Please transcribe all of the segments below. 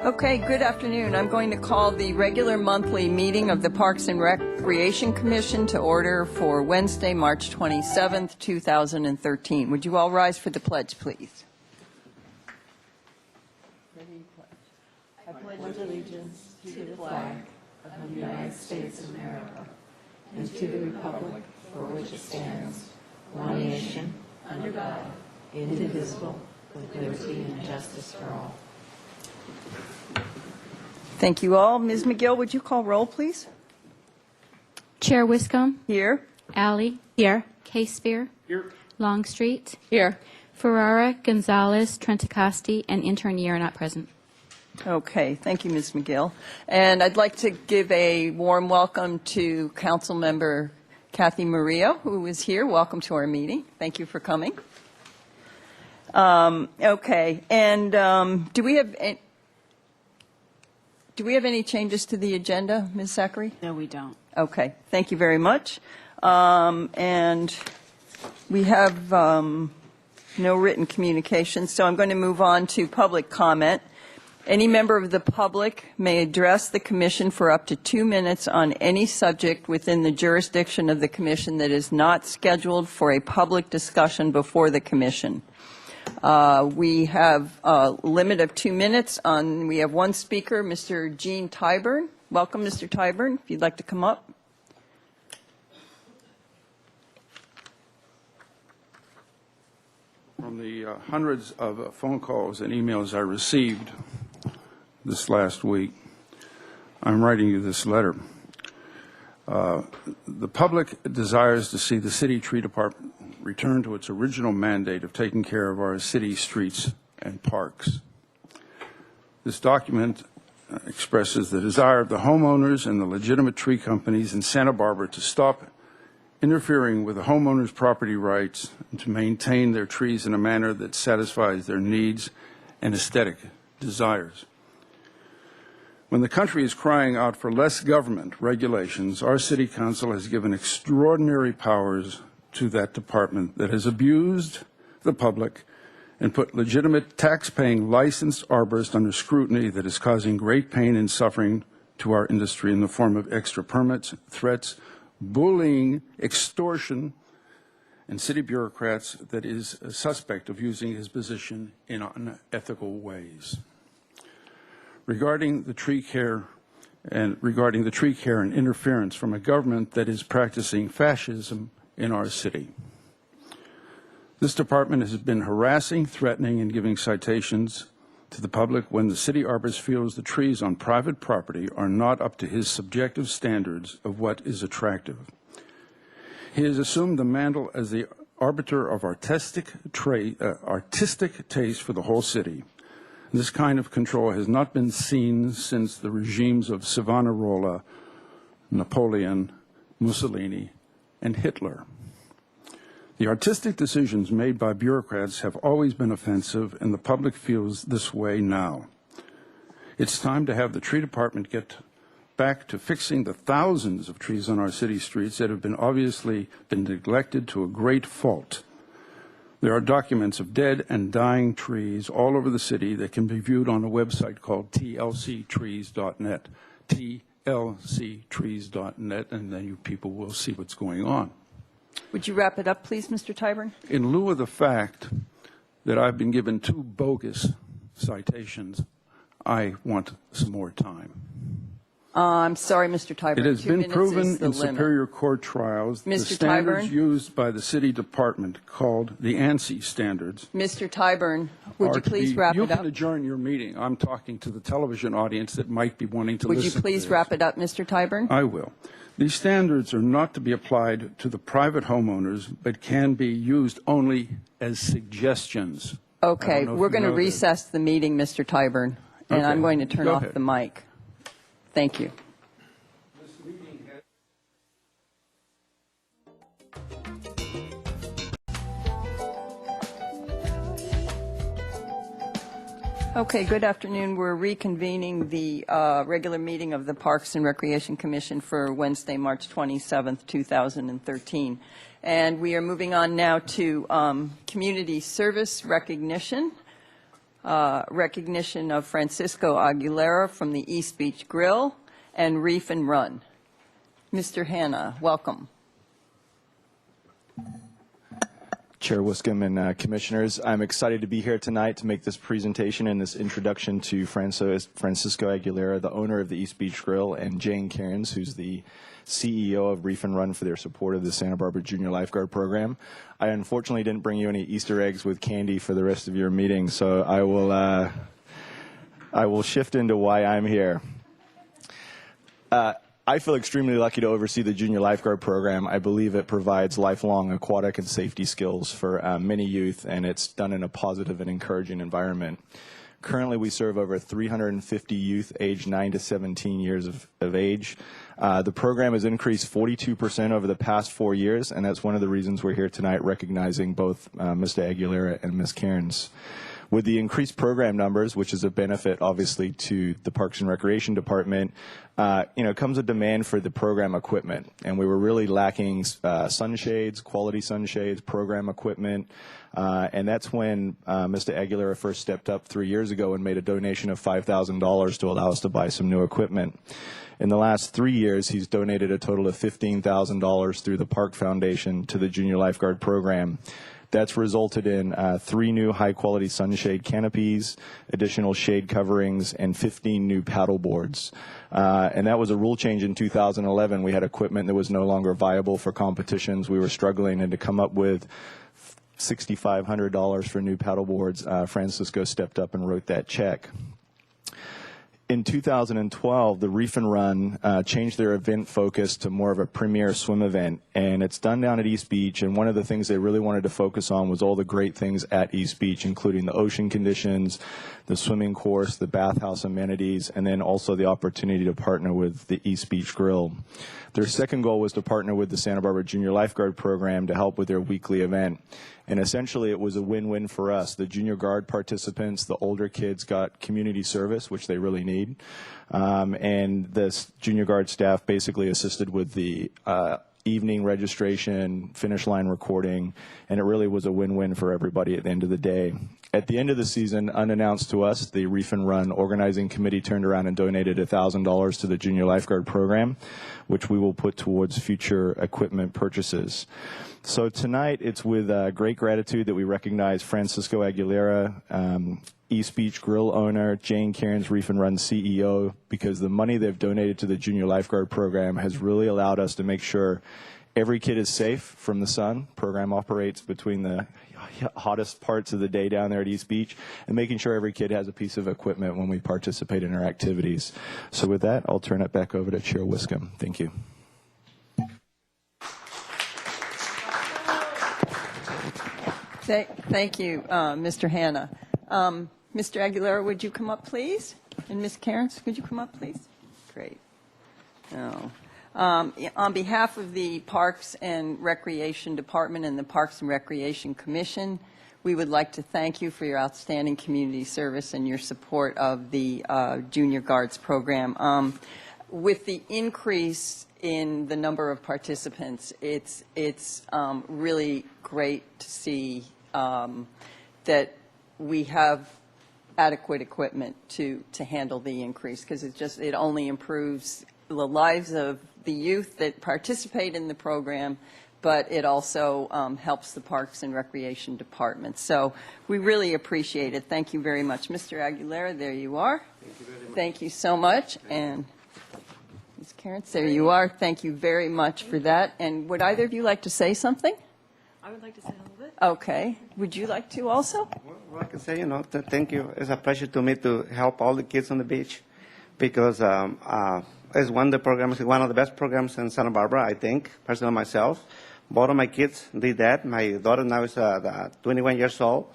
Okay, good afternoon. I'm going to call the regular monthly meeting of the Parks and Recreation Commission to order for Wednesday, March 27th, 2013. Would you all rise for the pledge, please? I pledge allegiance to the flag of the United States of America and to the republic for which it stands, one nation, under God, indivisible, with liberty and justice for all. Thank you all. Ms. McGill, would you call roll, please? Chair Wiscombe. Here. Alley. Here. Case-Spear. Here. Longstreet. Here. Ferrara, Gonzalez, Trentacosti, and intern Year not present. Okay, thank you, Ms. McGill. And I'd like to give a warm welcome to Council Member Kathy Murillo, who is here. Welcome to our meeting. Thank you for coming. Okay, and do we have any changes to the agenda, Ms. Zachary? No, we don't. Okay, thank you very much. And we have no written communication, so I'm going to move on to public comment. Any member of the public may address the Commission for up to 2 minutes on any subject within the jurisdiction of the Commission that is not scheduled for a public discussion before the Commission. We have a limit of 2 minutes. We have one speaker, Mr. Gene Tyburn. Welcome, Mr. Tyburn, if you'd like to come up. From the hundreds of phone calls and emails I received this last week, I'm writing you this letter. The public desires to see the City Tree Department return to its original mandate of taking care of our city streets and parks. This document expresses the desire of the homeowners and the legitimate tree companies in Santa Barbara to stop interfering with the homeowners' property rights and to maintain their trees in a manner that satisfies their needs and aesthetic desires. When the country is crying out for less government regulations, our City Council has given extraordinary powers to that department that has abused the public and put legitimate tax-paying licensed arborists under scrutiny that is causing great pain and suffering to our industry in the form of extra permits, threats, bullying, extortion, and city bureaucrats that is a suspect of using his position in unethical ways. Regarding the tree care and interference from a government that is practicing fascism in our city. This department has been harassing, threatening, and giving citations to the public when the city arborist feels the trees on private property are not up to his subjective standards of what is attractive. He has assumed the mantle as the arbiter of artistic taste for the whole city. This kind of control has not been seen since the regimes of Savonarola, Napoleon, Mussolini, and Hitler. The artistic decisions made by bureaucrats have always been offensive, and the public feels this way now. It's time to have the tree department get back to fixing the thousands of trees on our city streets that have obviously been neglected to a great fault. There are documents of dead and dying trees all over the city that can be viewed on a website called tlctrees.net, tlctrees.net, and then you people will see what's going on. Would you wrap it up, please, Mr. Tyburn? In lieu of the fact that I've been given 2 bogus citations, I want some more time. I'm sorry, Mr. Tyburn. It has 2 been minutes proven is the in limit. Superior Court trials the Mr. standards Tyburn? used by the City Department, called the ANSI standards, Mr. Tyburn, would you please wrap you it up? can adjourn your meeting. I'm talking to the television audience that might be wanting to Would listen you to please this. wrap it up, Mr. Tyburn? I will. These standards are not to be applied to the private homeowners, but can be used only as suggestions. Okay, we're going to recess the meeting, Mr. Tyburn, and Okay, I'm going to turn go off ahead. the mic. Thank you. Okay, good afternoon. We're reconvening the regular meeting of the Parks and Recreation Commission for Wednesday, March 27th, 2013. And we are moving on now to community service recognition. recognition of Francisco Aguilera from the East Beach Grill and Reef and Run. Mr. Hanna, welcome. Chair Wiscombe and Commissioners, I'm excited to be here tonight to make this presentation and this introduction to Francisco Aguilera, the owner of the East Beach Grill, and Jane Cairns, who's the CEO of Reef and Run, for their support of the Santa Barbara Junior Lifeguard Program. I unfortunately didn't bring you any Easter eggs with candy for the rest of your meeting, so I will shift into why I'm here. I feel extremely lucky to oversee the Junior Lifeguard Program. I believe it provides lifelong aquatic and safety skills for many youth, and it's done in a positive and encouraging environment. Currently, we serve over 350 youth aged 9 to 17 years of age. The program has increased 42% over the past 4 years, and that's one of the reasons we're here tonight, recognizing both Mr. Aguilera and Ms. Cairns. With the increased program numbers, which is a benefit, obviously, to the Parks and Recreation Department, comes a demand for the program equipment. And we were really lacking sunshades, quality sunshades, program equipment. And that's when Mr. Aguilera first stepped up 3 years ago and made a donation of $5,000 to allow us to buy some new equipment. In the last 3 years, he's donated a total of $15,000 through the Park Foundation to the Junior Lifeguard Program. That's resulted in 3 new high-quality sunshade canopies, additional shade coverings, and 15 new paddle boards. And that was a rule change in 2011. We had equipment that was no longer viable for competitions. We were struggling, and to come up with $6,500 for new paddle boards, Francisco stepped up and wrote that check. In 2012, the Reef and Run changed their event focus to more of a premier swim event, and it's done down at East Beach, and one of the things they really wanted to focus on was all the great things at East Beach, including the ocean conditions, the swimming course, the bathhouse amenities, and then also the opportunity to partner with the East Beach Grill. Their second goal was to partner with the Santa Barbara Junior Lifeguard Program to help with their weekly event. And essentially, it was a win-win for us. The junior guard participants, the older kids, got community service, which they really need. And the junior guard staff basically assisted with the evening registration, finish line recording, and it really was a win-win for everybody at the end of the day. At the end of the season, unannounced to us, the Reef and Run organizing committee turned around and donated $1,000 to the Junior Lifeguard Program, which we will put towards future equipment purchases. So tonight, it's with great gratitude that we recognize Francisco Aguilera, East Beach Grill owner, Jane Cairns, Reef and Run CEO, because the money they've donated to the Junior Lifeguard Program has really allowed us to make sure every kid is safe from the sun. Program operates between the hottest parts of the day down there at East Beach, and making sure every kid has a piece of equipment when we participate in our activities. So with that, I'll turn it back over to Chair Wiscombe. Thank you. Thank you, Mr. Hanna. Mr. Aguilera, would you come up, please? And Ms. Cairns, could you come up, please? Great. Oh. On behalf of the Parks and Recreation Department and the Parks and Recreation Commission, we would like to thank you for your outstanding community service and your support of the Junior Guards program. With the increase in the number of participants, it's really great to see that we have adequate equipment to handle the increase, because it only improves the lives of the youth that participate in the program, but it also helps the Parks and Recreation Department. So we really appreciate it. Thank you very much. Mr. Aguilera, there you are. Thank you very much. Thank you so much. And Ms. Cairns, there you are. Thank you very much for that. And would either of you like to say something? I would like to say a little bit. Okay. Would you like to also? Well, I can say, thank you. It's a pleasure to me to help all the kids on the beach, because it's one of the best programs in Santa Barbara, I think, personally myself. Both of my kids did that. My daughter now is 21 years old,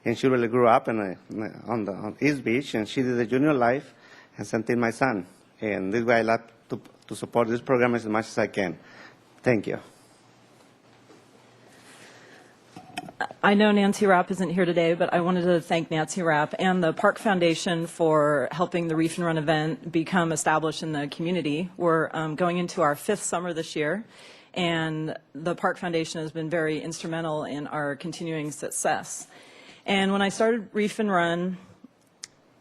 and she really grew up on East Beach, and she did the junior life, and sent in my son. And this way I like to support this program as much as I can. Thank you. I know Nancy Rapp isn't here today, but I wanted to thank Nancy Rapp and the Park Foundation for helping the Reef and Run event become established in the community. We're going into our 5th summer this year, and the Park Foundation has been very instrumental in our continuing success. And when I started Reef and Run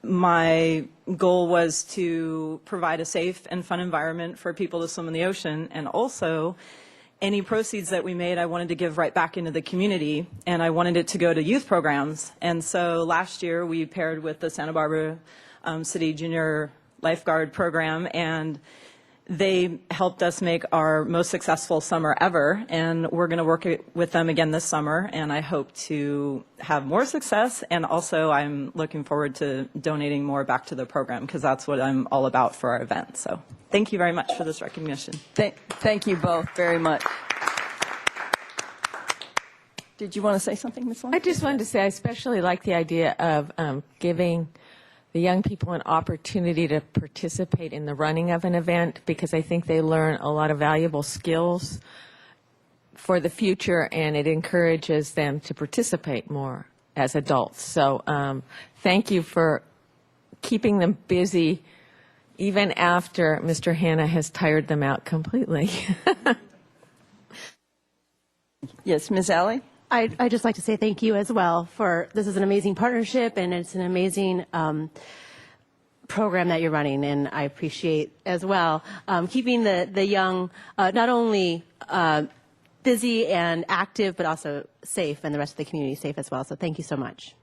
my goal was to provide a safe and fun environment for people to swim in the ocean, and also any proceeds that we made, I wanted to give right back into the community, and I wanted it to go to youth programs. And so last year we paired with the Santa Barbara City Junior Lifeguard Program, and they helped us make our most successful summer ever, and we're going to work with them again this summer, and I hope to have more success, and also I'm looking forward to donating more back to the program, because that's what I'm all about for our event. So thank you very much for this recognition. Thank you both very much. Did you want to say something, Ms. Long? I just wanted to say I especially like the idea of giving the young people an opportunity to participate in the running of an event, because I think they learn a lot of valuable skills for the future, and it encourages them to participate more as adults. So thank you for keeping them busy even after Mr. Hanna has tired them out completely. Yes, Ms. Alley? I'd just like to say thank you as well for, this is an amazing partnership, and it's an amazing program that you're running, and I appreciate as well keeping the young not only busy and active, but also safe, and the rest of the community safe as well. So thank you so much.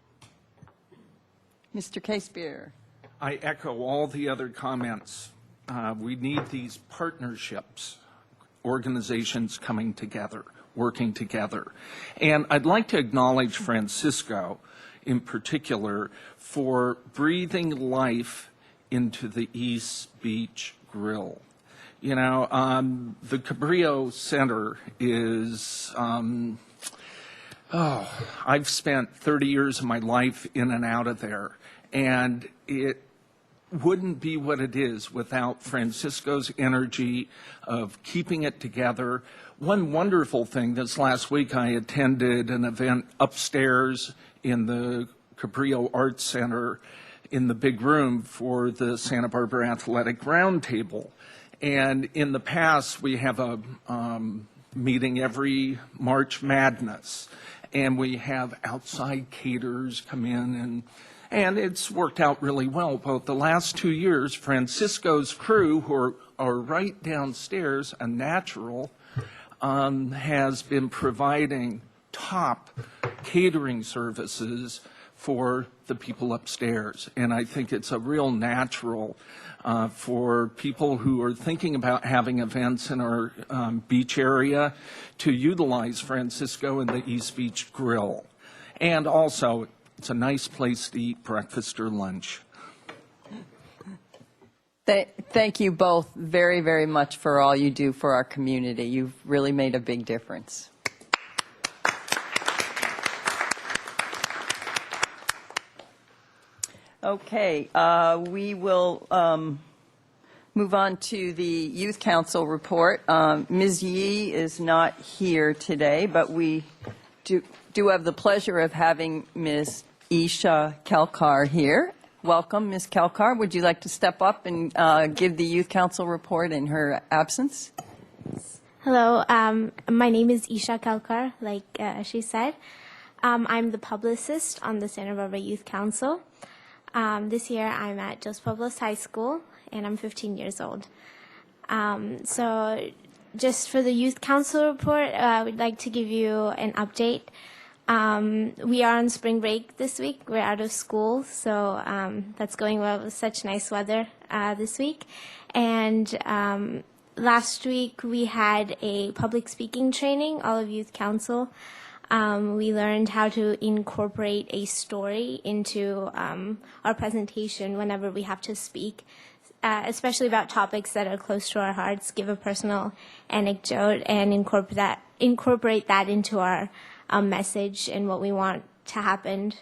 Mr. Casebeer? I echo all the other comments. We need these partnerships, organizations coming together, working together. And I'd like to acknowledge Francisco in particular for breathing life into the East Beach Grill. You know, the Cabrillo Center is, I've spent 30 years of my life in and out of there, and it wouldn't be what it is without Francisco's energy of keeping it together. One wonderful thing, this last week I attended an event upstairs in the Cabrillo Arts Center in the big room for the Santa Barbara Athletic Roundtable. And in the past, we have a meeting every March Madness, and we have outside caterers come in, and it's worked out really well. But the last 2 years, Francisco's crew, who are right downstairs, a natural, has been providing top catering services for the people upstairs. And I think it's a real natural for people who are thinking about having events in our beach area to utilize Francisco and the East Beach Grill. And also, it's a nice place to eat breakfast or lunch. Thank you both very, very much for all you do for our community. You've really made a big difference. Okay, we will move on to the Youth Council report. Ms. Yee is not here today, but we do have the pleasure of having Ms. Isha Kelkar here. Welcome, Ms. Kelkar. Would you like to step up and give the Youth Council report in her absence? Hello, my name is Isha Kelkar, like she said. I'm the publicist on the Santa Barbara Youth Council. This year I'm at Dos Pueblos High School, and I'm 15 years old. So just for the Youth Council report, we'd like to give you an update. We are on spring break this week. We're out of school, so that's going well with such nice weather this week. And last week we had a public speaking training, all of Youth Council. We learned how to incorporate a story into our presentation whenever we have to speak, especially about topics that are close to our hearts, give a personal anecdote, and incorporate that into our message and what we want to happen,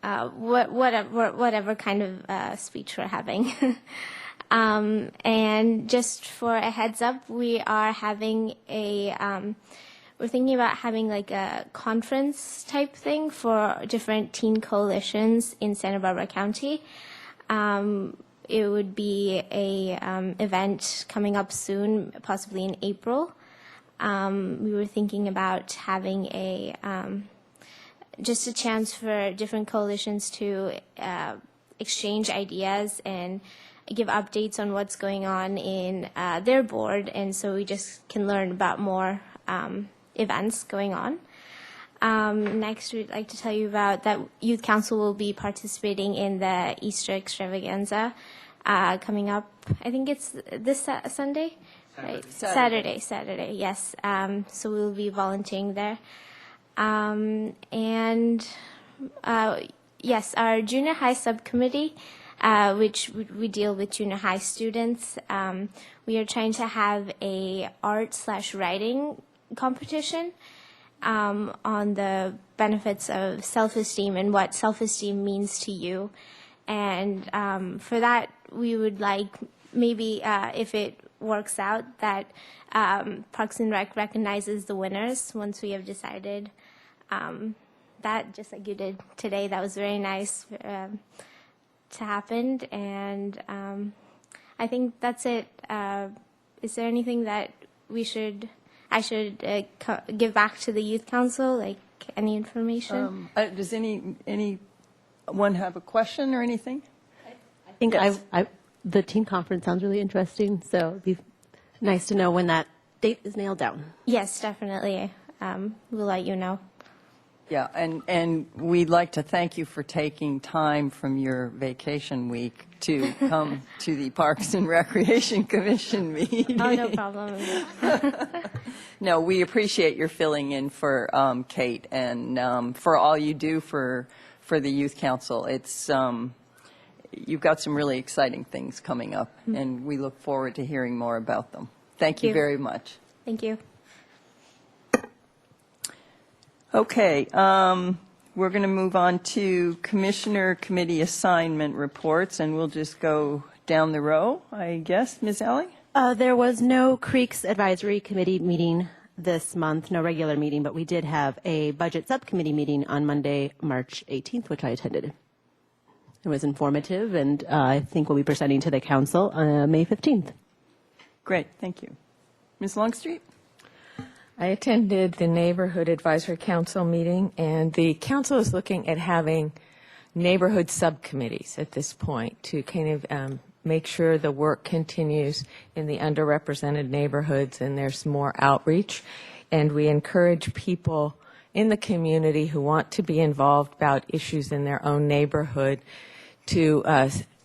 whatever kind of speech we're having. And just for a heads up, we are having we're thinking about having like a conference type thing for different teen coalitions in Santa Barbara County. It would be a event coming up soon, possibly in April. We were thinking about having just a chance for different coalitions to exchange ideas and give updates on what's going on in their board, and so we just can learn about more events going on. Next, we'd like to tell you about that Youth Council will be participating in the Easter extravaganza coming up. I think it's this Sunday, right? Saturday, yes. So we'll be volunteering there. Yes, our junior high subcommittee, which we deal with junior high students, we are trying to have a art/writing competition on the benefits of self-esteem and what self-esteem means to you. And for that, we would like maybe, if it works out, that Parks and Rec recognizes the winners once we have decided that, just like you did today. That was very nice to happen. And I think that's it. Is there anything that I should give back to the Youth Council, like any information? Does anyone have a question or anything? I think Yes. the teen conference sounds really interesting, so it'd be nice to know when that date is nailed down. Yes, definitely. We'll let you know. Yeah, and we'd like to thank you for taking time from your vacation week to come to the Parks and Recreation Commission meeting. Oh, no problem. No, we appreciate your filling in for Kate and for all you do for the Youth Council. It's you've got some really exciting things coming up, and we look forward to hearing more about them. Thank you you. very much. Thank you. Okay, we're going to move on to Commissioner Committee assignment reports, and we'll just go down the row, I guess. Ms. Ellie? There was no Creeks Advisory Committee meeting this month, no regular meeting, but we did have a budget subcommittee meeting on Monday, March 18th, which I attended. It was informative, and I think we'll be presenting to the council on May 15th. Great, thank you. Ms. Longstreet? I attended the Neighborhood Advisory Council meeting, and the council is looking at having neighborhood subcommittees at this point to kind of make sure the work continues in the underrepresented neighborhoods and there's more outreach. And we encourage people in the community who want to be involved about issues in their own neighborhood to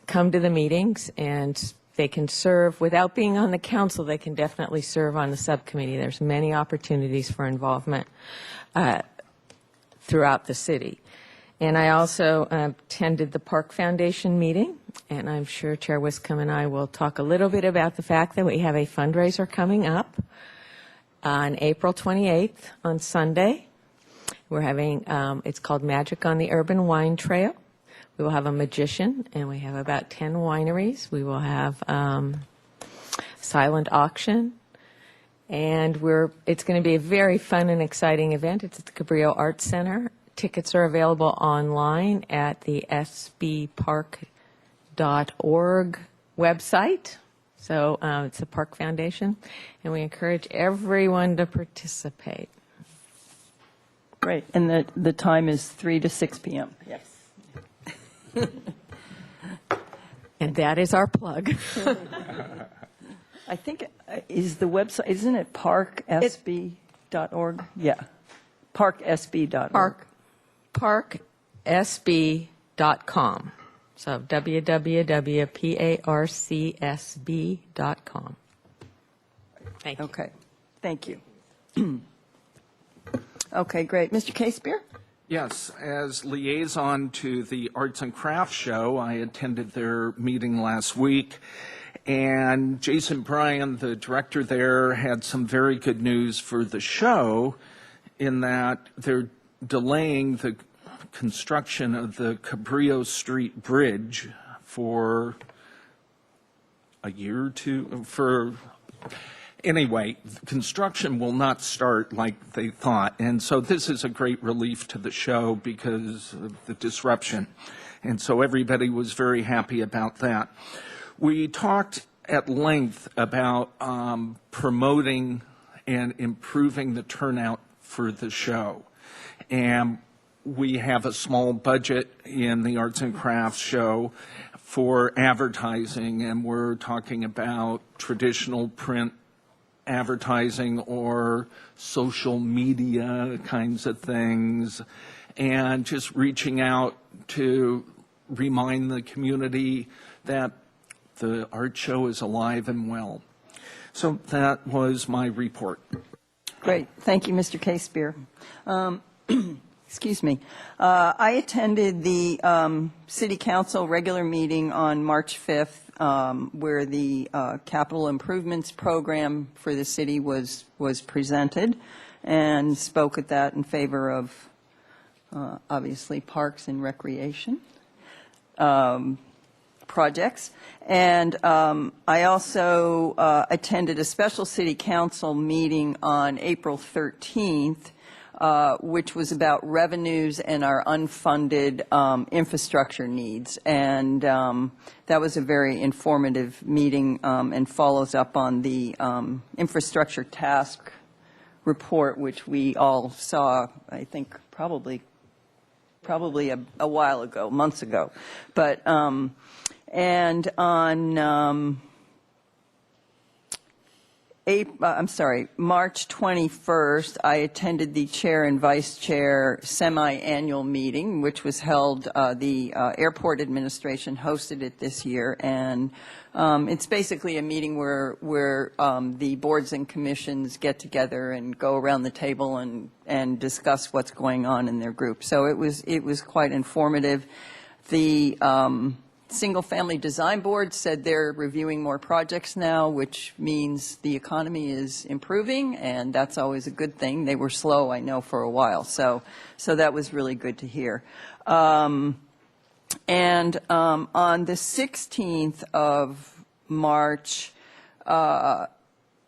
come to the meetings, and they can serve without being on the council. They can definitely serve on the subcommittee. There's many opportunities for involvement throughout the city. And I also attended the Park Foundation meeting, and I'm sure Chair Wiscombe and I will talk a little bit about the fact that we have a fundraiser coming up on April 28th on Sunday. We're having, it's called Magic on the Urban Wine Trail. We will have a magician, and we have about 10 wineries. We will have silent auction, and it's going to be a very fun and exciting event. It's at the Cabrillo Arts Center. Tickets are available online at the sbpark.org website. So it's the Park Foundation, and we encourage everyone to participate. Great, and the time is 3 to 6 p.m. Yes. And that is our plug. I think, is the website, isn't it parksb.org? Yeah, parksb.org. Parksb.com. So www.parcsb.com. Thank you. Okay, thank you. Okay, great. Mr. Casebeer? Yes, as liaison to the Arts and Crafts Show, I attended their meeting last week, and Jason Bryan, the director there, had some very good news for the show in that they're delaying the construction of the Cabrillo Street Bridge for a year or two. Anyway, construction will not start like they thought, and so this is a great relief to the show because of the disruption, and so everybody was very happy about that. We talked at length about promoting and improving the turnout for the show, and we have a small budget in the Arts and Crafts show for advertising, and we're talking about traditional print advertising or social media kinds of things, and just reaching out to remind the community that the art show is alive and well. So that was my report. Great. Thank you, Mr. Casebeer. Excuse me. I attended the City Council regular meeting on March 5th, where the capital improvements program for the city was presented, and spoke at that in favor of, obviously, parks and recreation projects. And I also attended a special City Council meeting on April 13th, which was about revenues and our unfunded infrastructure needs. And that was a very informative meeting and follows up on the infrastructure task report, which we all saw, I think, probably a while ago, months ago. But, and on March 21st, I attended the chair and vice chair semi-annual meeting, which was held, the airport administration hosted it this year, and it's basically a meeting where the boards and commissions get together and go around the table and discuss what's going on in their group. So it was quite informative. The Single-Family Design Board said they're reviewing more projects now, which means the economy is improving, and that's always a good thing. They were slow, I know, for a while, so that was really good to hear. And on the 16th of March,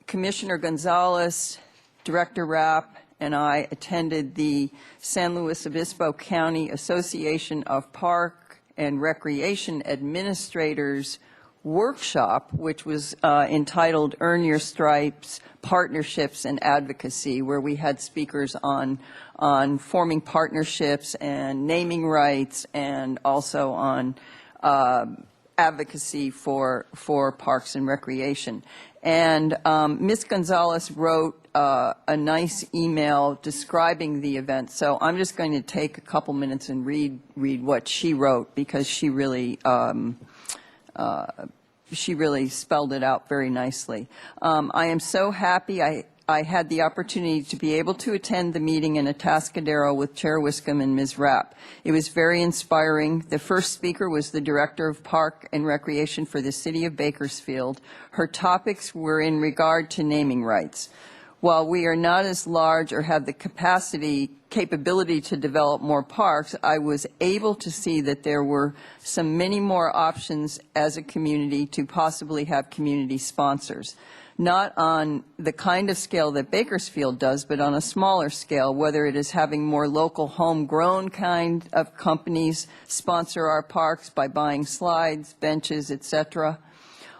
Commissioner Gonzalez, Director Rapp, and I attended the San Luis Obispo County Association of Park and Recreation Administrators workshop, which was entitled Earn Your Stripes, Partnerships and Advocacy, where we had speakers on forming partnerships and naming rights, and also on advocacy for parks and recreation. And Ms. Gonzalez wrote a nice email describing the event. So I'm just going to take a couple minutes and read what she wrote, because she really spelled it out very nicely. I am so happy I had the opportunity to be able to attend the meeting in Atascadero with Chair Wiscombe and Ms. Rapp. It was very inspiring. The first speaker was the Director of Park and Recreation for the City of Bakersfield. Her topics were in regard to naming rights. While we are not as large or have the capability to develop more parks, I was able to see that there were many more options as a community to possibly have community sponsors. Not on the kind of scale that Bakersfield does, but on a smaller scale, whether it is having more local homegrown kind of companies sponsor our parks by buying slides, benches, etc.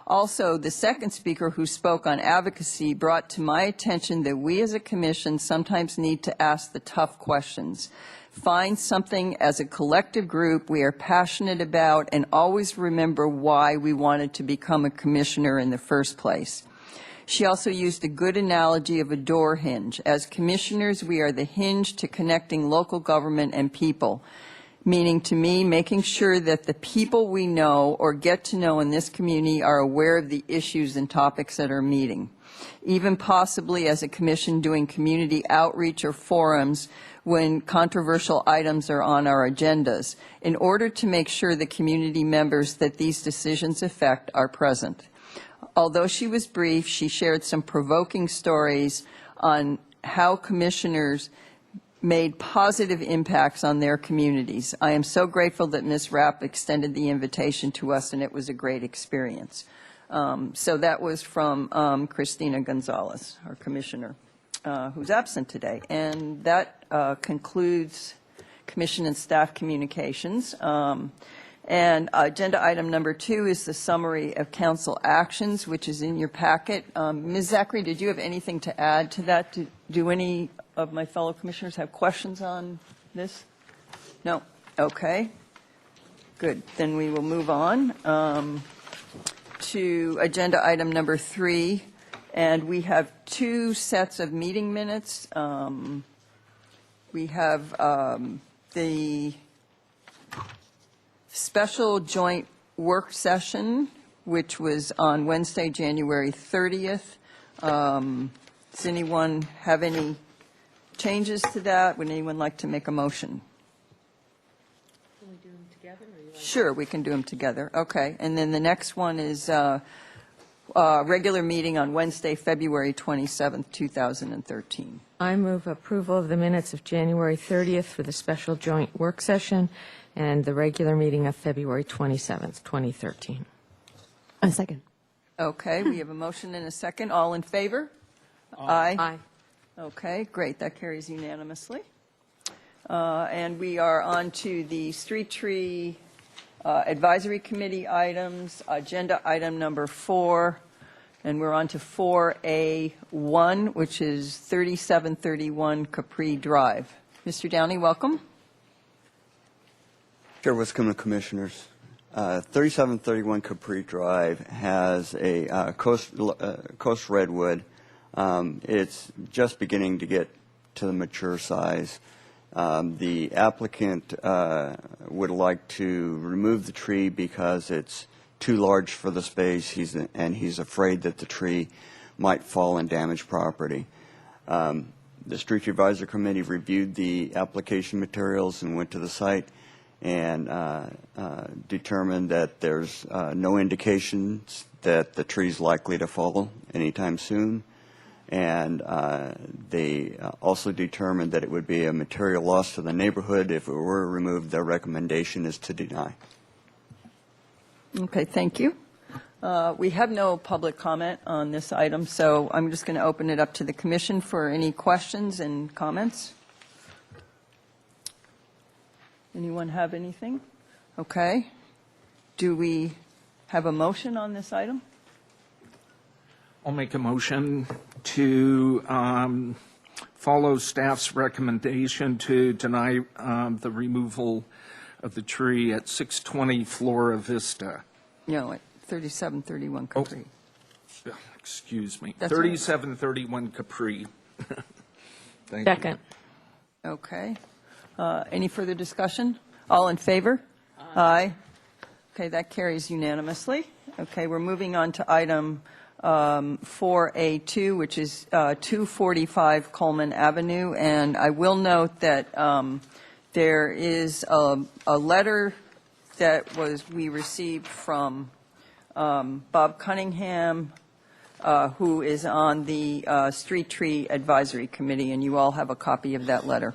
Also, the second speaker, who spoke on advocacy, brought to my attention that we as a commission sometimes need to ask the tough questions. Find something as a collective group we are passionate about, and always remember why we wanted to become a commissioner in the first place. She also used a good analogy of a door hinge. As commissioners, we are the hinge to connecting local government and people, meaning to me, making sure that the people we know or get to know in this community are aware of the issues and topics at our meeting. Even possibly as a commission doing community outreach or forums when controversial items are on our agendas, in order to make sure the community members that these decisions affect are present. Although she was brief, she shared some provoking stories on how commissioners made positive impacts on their communities. I am so grateful that Ms. Rapp extended the invitation to us, and it was a great experience. So that was from Christina Gonzalez, our commissioner, who's absent today. And that concludes commission and staff communications. And agenda item number 2 is the summary of council actions, which is in your packet. Ms. Zachary, did you have anything to add to that? Do any of my fellow commissioners have questions on this? No? Okay. Good. Then we will move on to agenda item number 3. And we have 2 sets of meeting minutes. We have the special joint work session, which was on Wednesday, January 30th. Does anyone have any changes to that? Would anyone like to make a motion? Can we do them together? Sure, we can do them together. Okay. And then the next one is regular meeting on Wednesday, February 27th, 2013. I move approval of the minutes of January 30th for the special joint work session and the regular meeting of February 27th, 2013. A second. Okay, we have a motion and a second. All in favor? Aye. Aye. Okay, great. That carries unanimously. And we are on to the Street Tree Advisory Committee items, agenda item number 4, and we're on to 4A1, which is 3731 Capri Drive. Mr. Downey, welcome. Chair Wiscombe, Commissioners. 3731 Capri Drive has a Coast Redwood. It's just beginning to get to the mature size. The applicant would like to remove the tree because it's too large for the space, and he's afraid that the tree might fall and damage property. The Street Tree Advisory Committee reviewed the application materials and went to the site and determined that there's no indications that the tree is likely to fall anytime soon. And they also determined that it would be a material loss to the neighborhood if it were removed. Their recommendation is to deny. Okay, thank you. We have no public comment on this item, so I'm just going to open it up to the Commission for any questions and comments. Anyone have anything? Okay. Do we have a motion on this item? I'll make a motion to follow staff's recommendation to deny the removal of the tree at 620 Flora Vista. No, at 3731 Capri. Excuse me. That's all right. 3731 Capri. Thank Second. Okay. Any further discussion? All in favor? Aye. Okay, that carries unanimously. Okay, we're moving on to item 4A2, which is 245 Coleman Avenue. And I will note that there is a letter that we received from Bob Cunningham, who is on the Street Tree Advisory Committee, and you all have a copy of that letter.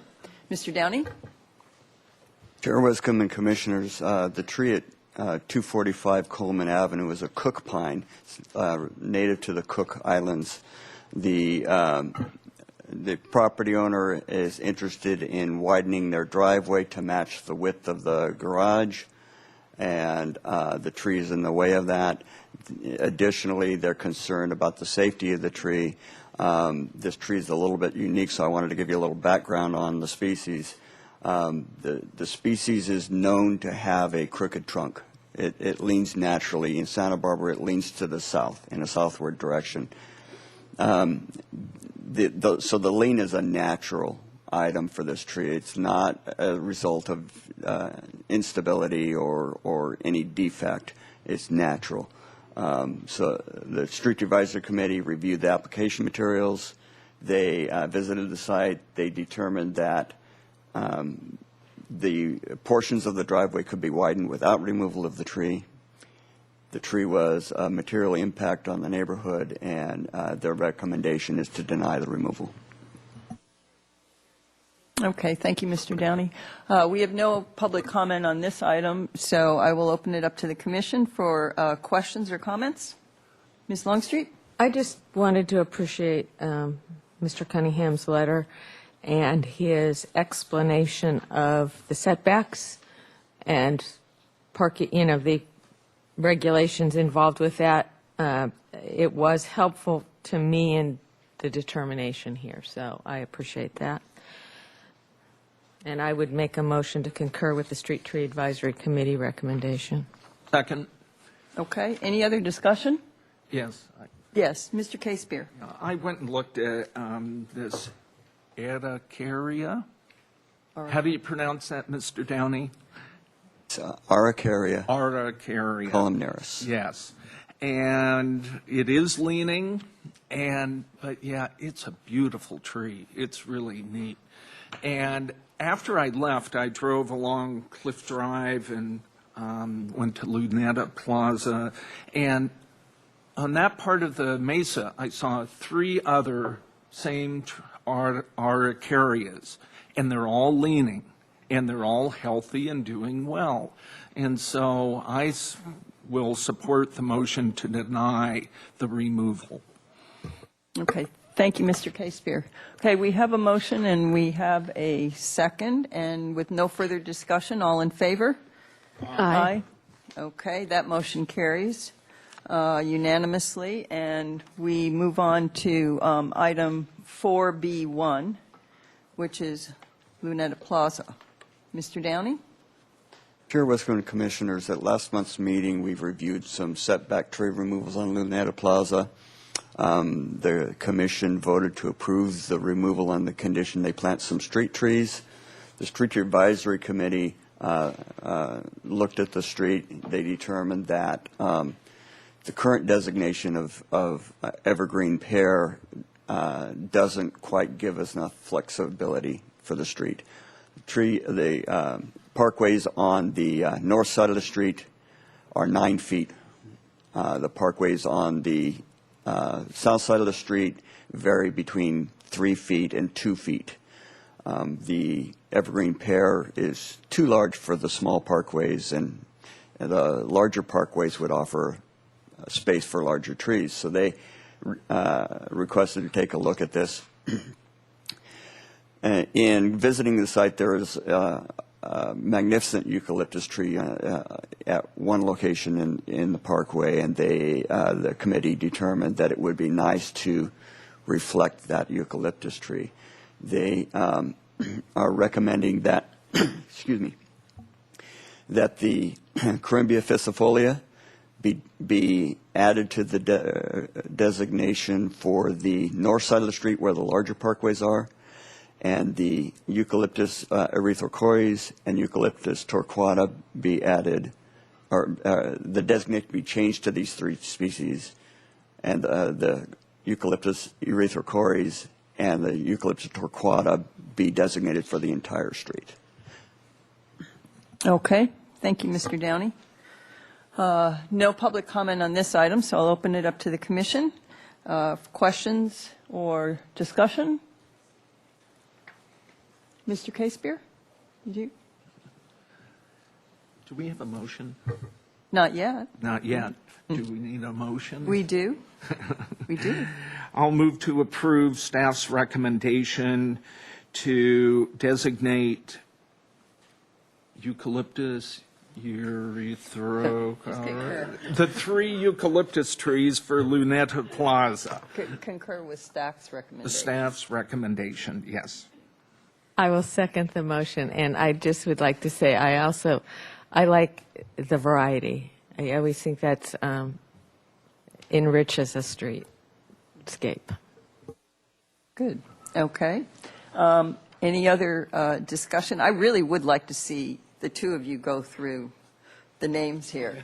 Mr. Downey? Chair Wiscombe and Commissioners, the tree at 245 Coleman Avenue is a cook pine, native to the Cook Islands. The property owner is interested in widening their driveway to match the width of the garage, and the tree is in the way of that. Additionally, they're concerned about the safety of the tree. This tree is a little bit unique, so I wanted to give you a little background on the species. The species is known to have a crooked trunk. It leans naturally. In Santa Barbara, it leans to the south, in a southward direction. So the lean is a natural item for this tree. It's not a result of instability or any defect. It's natural. So the Street Advisory Committee reviewed the application materials. They visited the site. They determined that the portions of the driveway could be widened without removal of the tree. The tree was a material impact on the neighborhood, and their recommendation is to deny the removal. Okay, thank you, Mr. Downey. We have no public comment on this item, so I will open it up to the Commission for questions or comments. Ms. Longstreet? I just wanted to appreciate Mr. Cunningham's letter and his explanation of the setbacks and the regulations involved with that. It was helpful to me in the determination here, so I appreciate that. And I would make a motion to concur with the Street Tree Advisory Committee recommendation. Second? Okay, any other discussion? Yes. Yes, Mr. Casebeer. I went and looked at this Araucaria. How do you pronounce that, Mr. Downey? It's Araucaria Araucaria. columnaris. Yes. And it is leaning, but yeah, it's a beautiful tree. It's really neat. And after I left, I drove along Cliff Drive and went to Luneta Plaza. And on that part of the mesa, I saw 3 other same Araucarias, and they're all leaning, and they're all healthy and doing well. And so I will support the motion to deny the removal. Okay, thank you, Mr. Casebeer. Okay, we have a motion and we have a second, and with no further discussion, all in favor? Aye. Okay, that motion carries unanimously, and we move on to item 4B1, which is Luneta Plaza. Mr. Downey? Chair, Western Commissioners, at last month's meeting, we've reviewed some setback tree removals on Luneta Plaza. The commission voted to approve the removal on the condition they plant some street trees. The Street Tree Advisory Committee looked at the street. They determined that the current designation of evergreen pear doesn't quite give us enough flexibility for the street. The parkways on the north side of the street are 9 feet. The parkways on the south side of the street vary between 3 feet and 2 feet. The evergreen pear is too large for the small parkways, and the larger parkways would offer space for larger trees. So they requested to take a look at this. In visiting the site, there is a magnificent eucalyptus tree at one location in the parkway, and the committee determined that it would be nice to reflect that eucalyptus tree. They are recommending that, excuse me, that the Corymbia ficifolia be added to the designation for the north side of the street where the larger parkways are, and the Eucalyptus erythrocoris and Eucalyptus torquata be added, or the designation be changed to these 3 species, and the Eucalyptus erythrocoris and the Eucalyptus torquata be designated for the entire street. Okay, thank you, Mr. Downey. No public comment on this item, so I'll open it up to the commission. Questions or discussion? Mr. Casebeer? Do we have a motion? Not yet. Not yet. Do we need a motion? We do. We do. I'll move to approve staff's recommendation to designate Eucalyptus erythrocoris, the 3 eucalyptus trees for Luneta Plaza. Concur with staff's The recommendation. staff's recommendation, yes. I will second the motion, and I just would like to say I like the variety. I always think that's enriches a streetscape. Good. Okay. Any other discussion? I really would like to see the 2 of you go through the names here.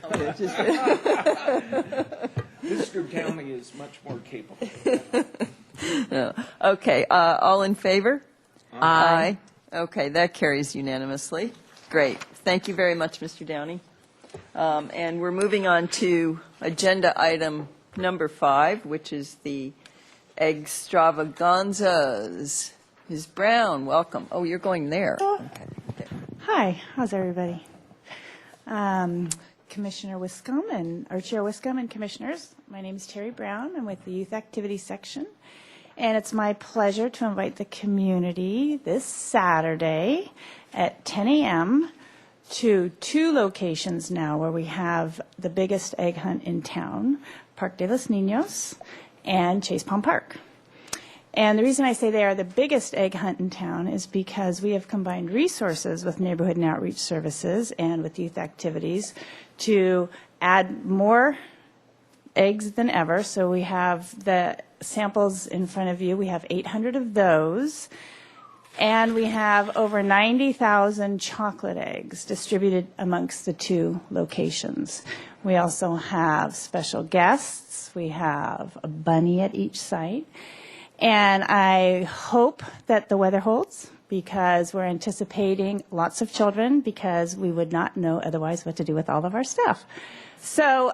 Mr. Downey is much more capable. No. Okay. All in favor? Aye. Okay, that carries unanimously. Great. Thank you very much, Mr. Downey. And we're moving on to agenda item number 5, which is the extravaganzas. Ms. Brown, welcome. Oh, you're going there. Okay. Hi, how's everybody? Commissioner Wiscombe or Chair Wiscombe and Commissioners, my name is Terry Brown. I'm with the Youth Activities Section, and it's my pleasure to invite the community this Saturday at 10 a.m. to 2 locations now where we have the biggest egg hunt in town, Parque de los Niños and Chase Palm Park. And the reason I say they are the biggest egg hunt in town is because we have combined resources with neighborhood and outreach services and with youth activities to add more eggs than ever. So we have the samples in front of you. We have 800 of those. And we have over 90,000 chocolate eggs distributed amongst the 2 locations. We also have special guests. We have a bunny at each site. And I hope that the weather holds, because we're anticipating lots of children, because we would not know otherwise what to do with all of our stuff. So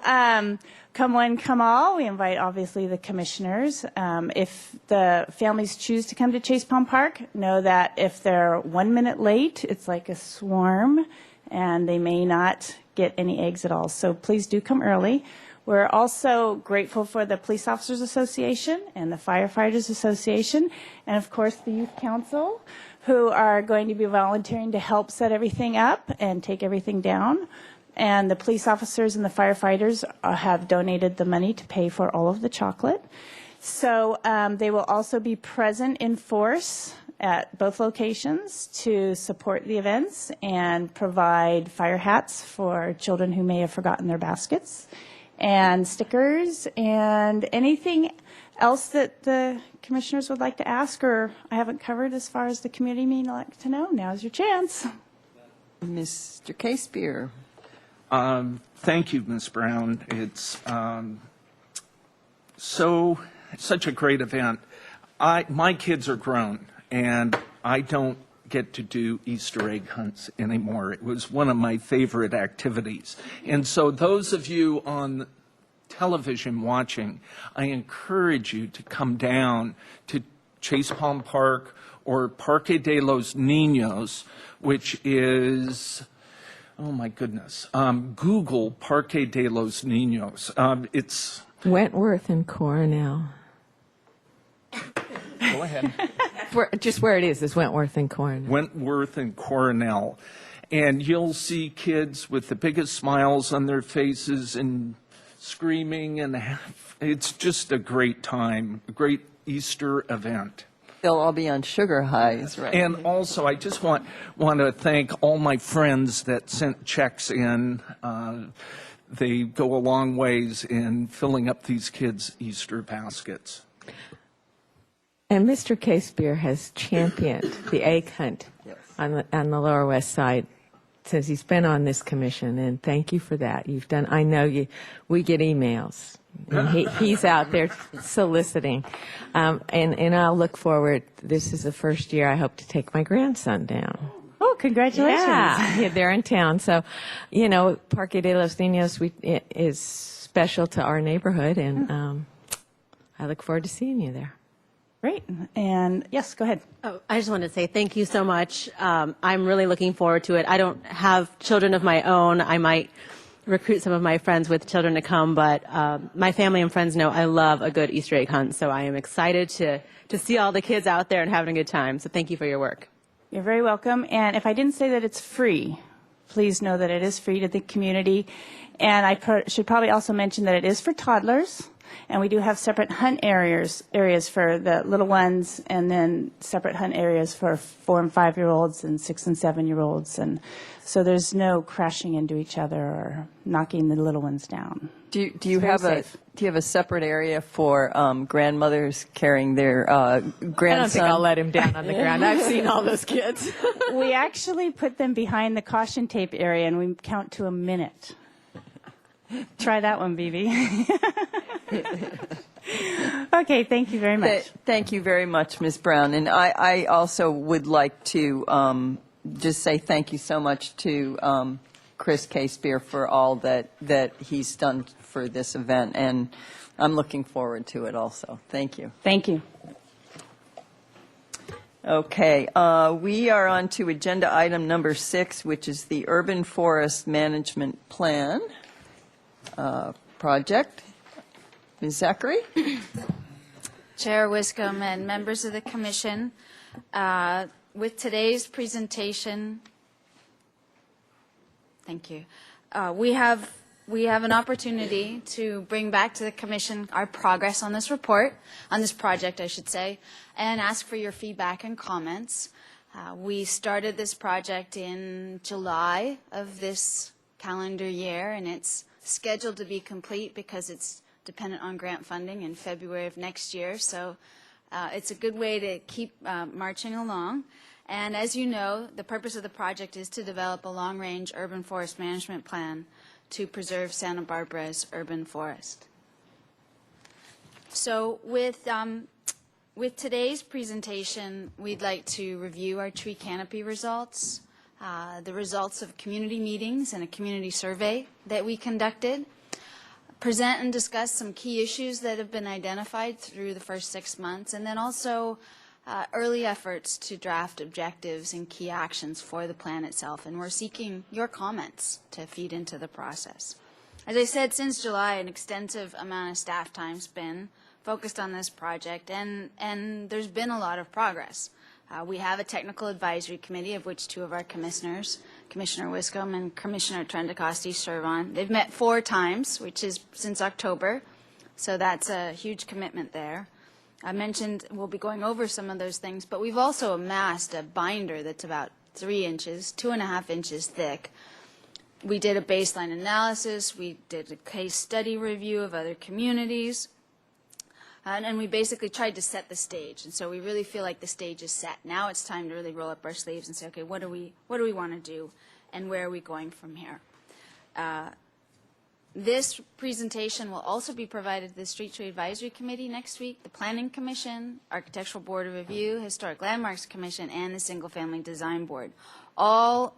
come one, come all. We invite, obviously, the commissioners. If the families choose to come to Chase Palm Park, know that if they're 1 minute late, it's like a swarm, and they may not get any eggs at all. So please do come early. We're also grateful for the Police Officers Association and the Firefighters Association, and of course the Youth Council, who are going to be volunteering to help set everything up and take everything down. And the police officers and the firefighters have donated the money to pay for all of the chocolate. So they will also be present in force at both locations to support the events and provide fire hats for children who may have forgotten their baskets, and stickers, and anything else that the commissioners would like to ask or I haven't covered as far as the community may like to know. Now's your chance. Mr. Casebeer. Thank you, Ms. Brown. It's such a great event. My kids are grown, and I don't get to do Easter egg hunts anymore. It was one of my favorite activities. And so those of you on television watching, I encourage you to come down to Chase Palm Park or Parque de los Niños, which is, oh my goodness, Google Parque de los Niños. It's Wentworth and Coronel. Go ahead. Just where it is Wentworth and Coronel. Wentworth and Coronel. And you'll see kids with the biggest smiles on their faces and screaming, and it's just a great time, a great Easter event. They'll all be on sugar highs, right? And also, I just want to thank all my friends that sent checks in. They go a long ways in filling up these kids' Easter baskets. And Mr. Casebeer has championed the egg hunt on the Lower West Side since he's been on this commission, and thank you for that. You've done. I know we get emails, and he's out there soliciting, and I'll look forward. This is the first year I hope to take my grandson down. Oh, congratulations. Yeah, they're in town. So, Parque de los Niños is special to our neighborhood, and I look forward to seeing you there. Great. And yes, go ahead. Oh, I just wanted to say thank you so much. I'm really looking forward to it. I don't have children of my own. I might recruit some of my friends with children to come, but my family and friends know I love a good Easter egg hunt, so I am excited to see all the kids out there and having a good time. So thank you for your work. You're very welcome. And if I didn't say that it's free, please know that it is free to the community. And I should probably also mention that it is for toddlers. And we do have separate hunt areas for the little ones, and then separate hunt areas for 4- and 5-year-olds and 6- and 7-year-olds. And so there's no crashing into each other or knocking the little ones down. Do you have a separate area for grandmothers carrying their grandson? I don't think I'll let him down on the ground. I've seen all those kids. We actually put them behind the caution tape area, and we count to a minute. Try that one, BB. Okay, thank you very much. Thank you very much, Ms. Brown. And I also would like to just say thank you so much to Chris Casebeer for all that he's done for this event. And I'm looking forward to it also. Thank you. Thank you. Okay, we are on to agenda item number 6, which is the Urban Forest Management Plan project. Ms. Zachary? Chair Wiscombe and members of the Commission, with today's presentation, thank you. We have we have an opportunity to bring back to the Commission our progress on this report, on this project, I should say, and ask for your feedback and comments. We started this project in July of this calendar year, and it's scheduled to be complete because it's dependent on grant funding in February of next year. So it's a good way to keep marching along. And as you know, the purpose of the project is to develop a long-range urban forest management plan to preserve Santa Barbara's urban forest. So with today's presentation, we'd like to review our tree canopy results, the results of community meetings and a community survey that we conducted, present and discuss some key issues that have been identified through the first 6 months, and then also early efforts to draft objectives and key actions for the plan itself. And we're seeking your comments to feed into the process. As I said, since July, an extensive amount of staff time's been focused on this project, and there's been a lot of progress. We have a technical advisory committee of which 2 of our commissioners, Commissioner Wiscombe and Commissioner Trentacosti, serve on. They've met 4 times, which is since October, so that's a huge commitment there. I mentioned we'll be going over some of those things, but we've also amassed a binder that's about 3 inches, 2.5 inches thick. We did a baseline analysis. We did a case study review of other communities. And we basically tried to set the stage. And so we really feel like the stage is set. Now it's time to really roll up our sleeves and say, okay, what do we want to do, and where are we going from here? This presentation will also be provided to the Street Tree Advisory Committee next week, the Planning Commission, Architectural Board of Review, Historic Landmarks Commission, and the Single Family Design Board. All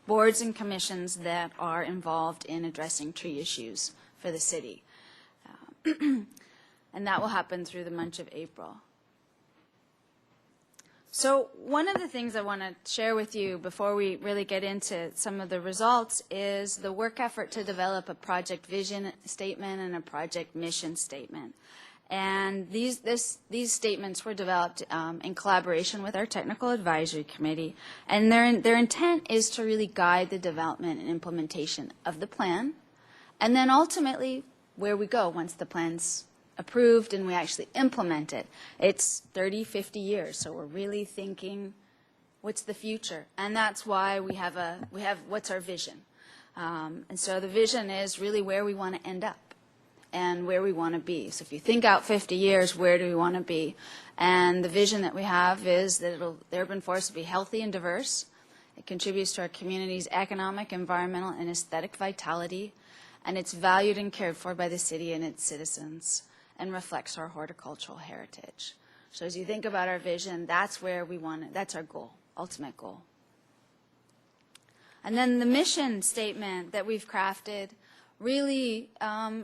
boards and commissions that are involved in addressing tree issues for the city. And that will happen through the month of April. So one of the things I want to share with you before we really get into some of the results is the work effort to develop a project vision statement and a project mission statement. And these statements were developed in collaboration with our technical advisory committee, and their intent is to really guide the development and implementation of the plan, and then ultimately where we go once the plan's approved and we actually implement it. It's 30, 50 years, so we're really thinking, what's the future? And that's why we have what's our vision? And so the vision is really where we want to end up and where we want to be. So if you think out 50 years, where do we want to be? And the vision that we have is that the urban forest will be healthy and diverse. It contributes to our community's economic, environmental, and aesthetic vitality, and it's valued and cared for by the city and its citizens, and reflects our horticultural heritage. So as you think about our vision, that's where we want it. That's our goal, ultimate goal. And then the mission statement that we've crafted really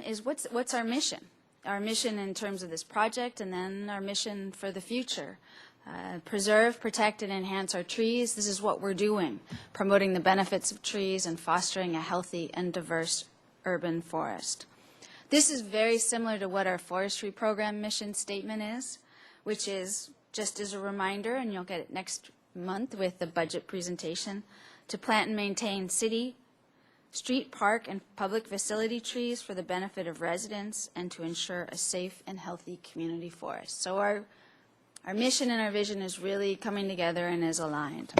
is what's our mission? Our mission in terms of this project, and then our mission for the future. Preserve, protect, and enhance our trees. This is what we're doing, promoting the benefits of trees and fostering a healthy and diverse urban forest. This is very similar to what our forestry program mission statement is, which is, just as a reminder, and you'll get it next month with the budget presentation, to plant and maintain city, street, park, and public facility trees for the benefit of residents and to ensure a safe and healthy community forest. So our mission and our vision is really coming together and is aligned.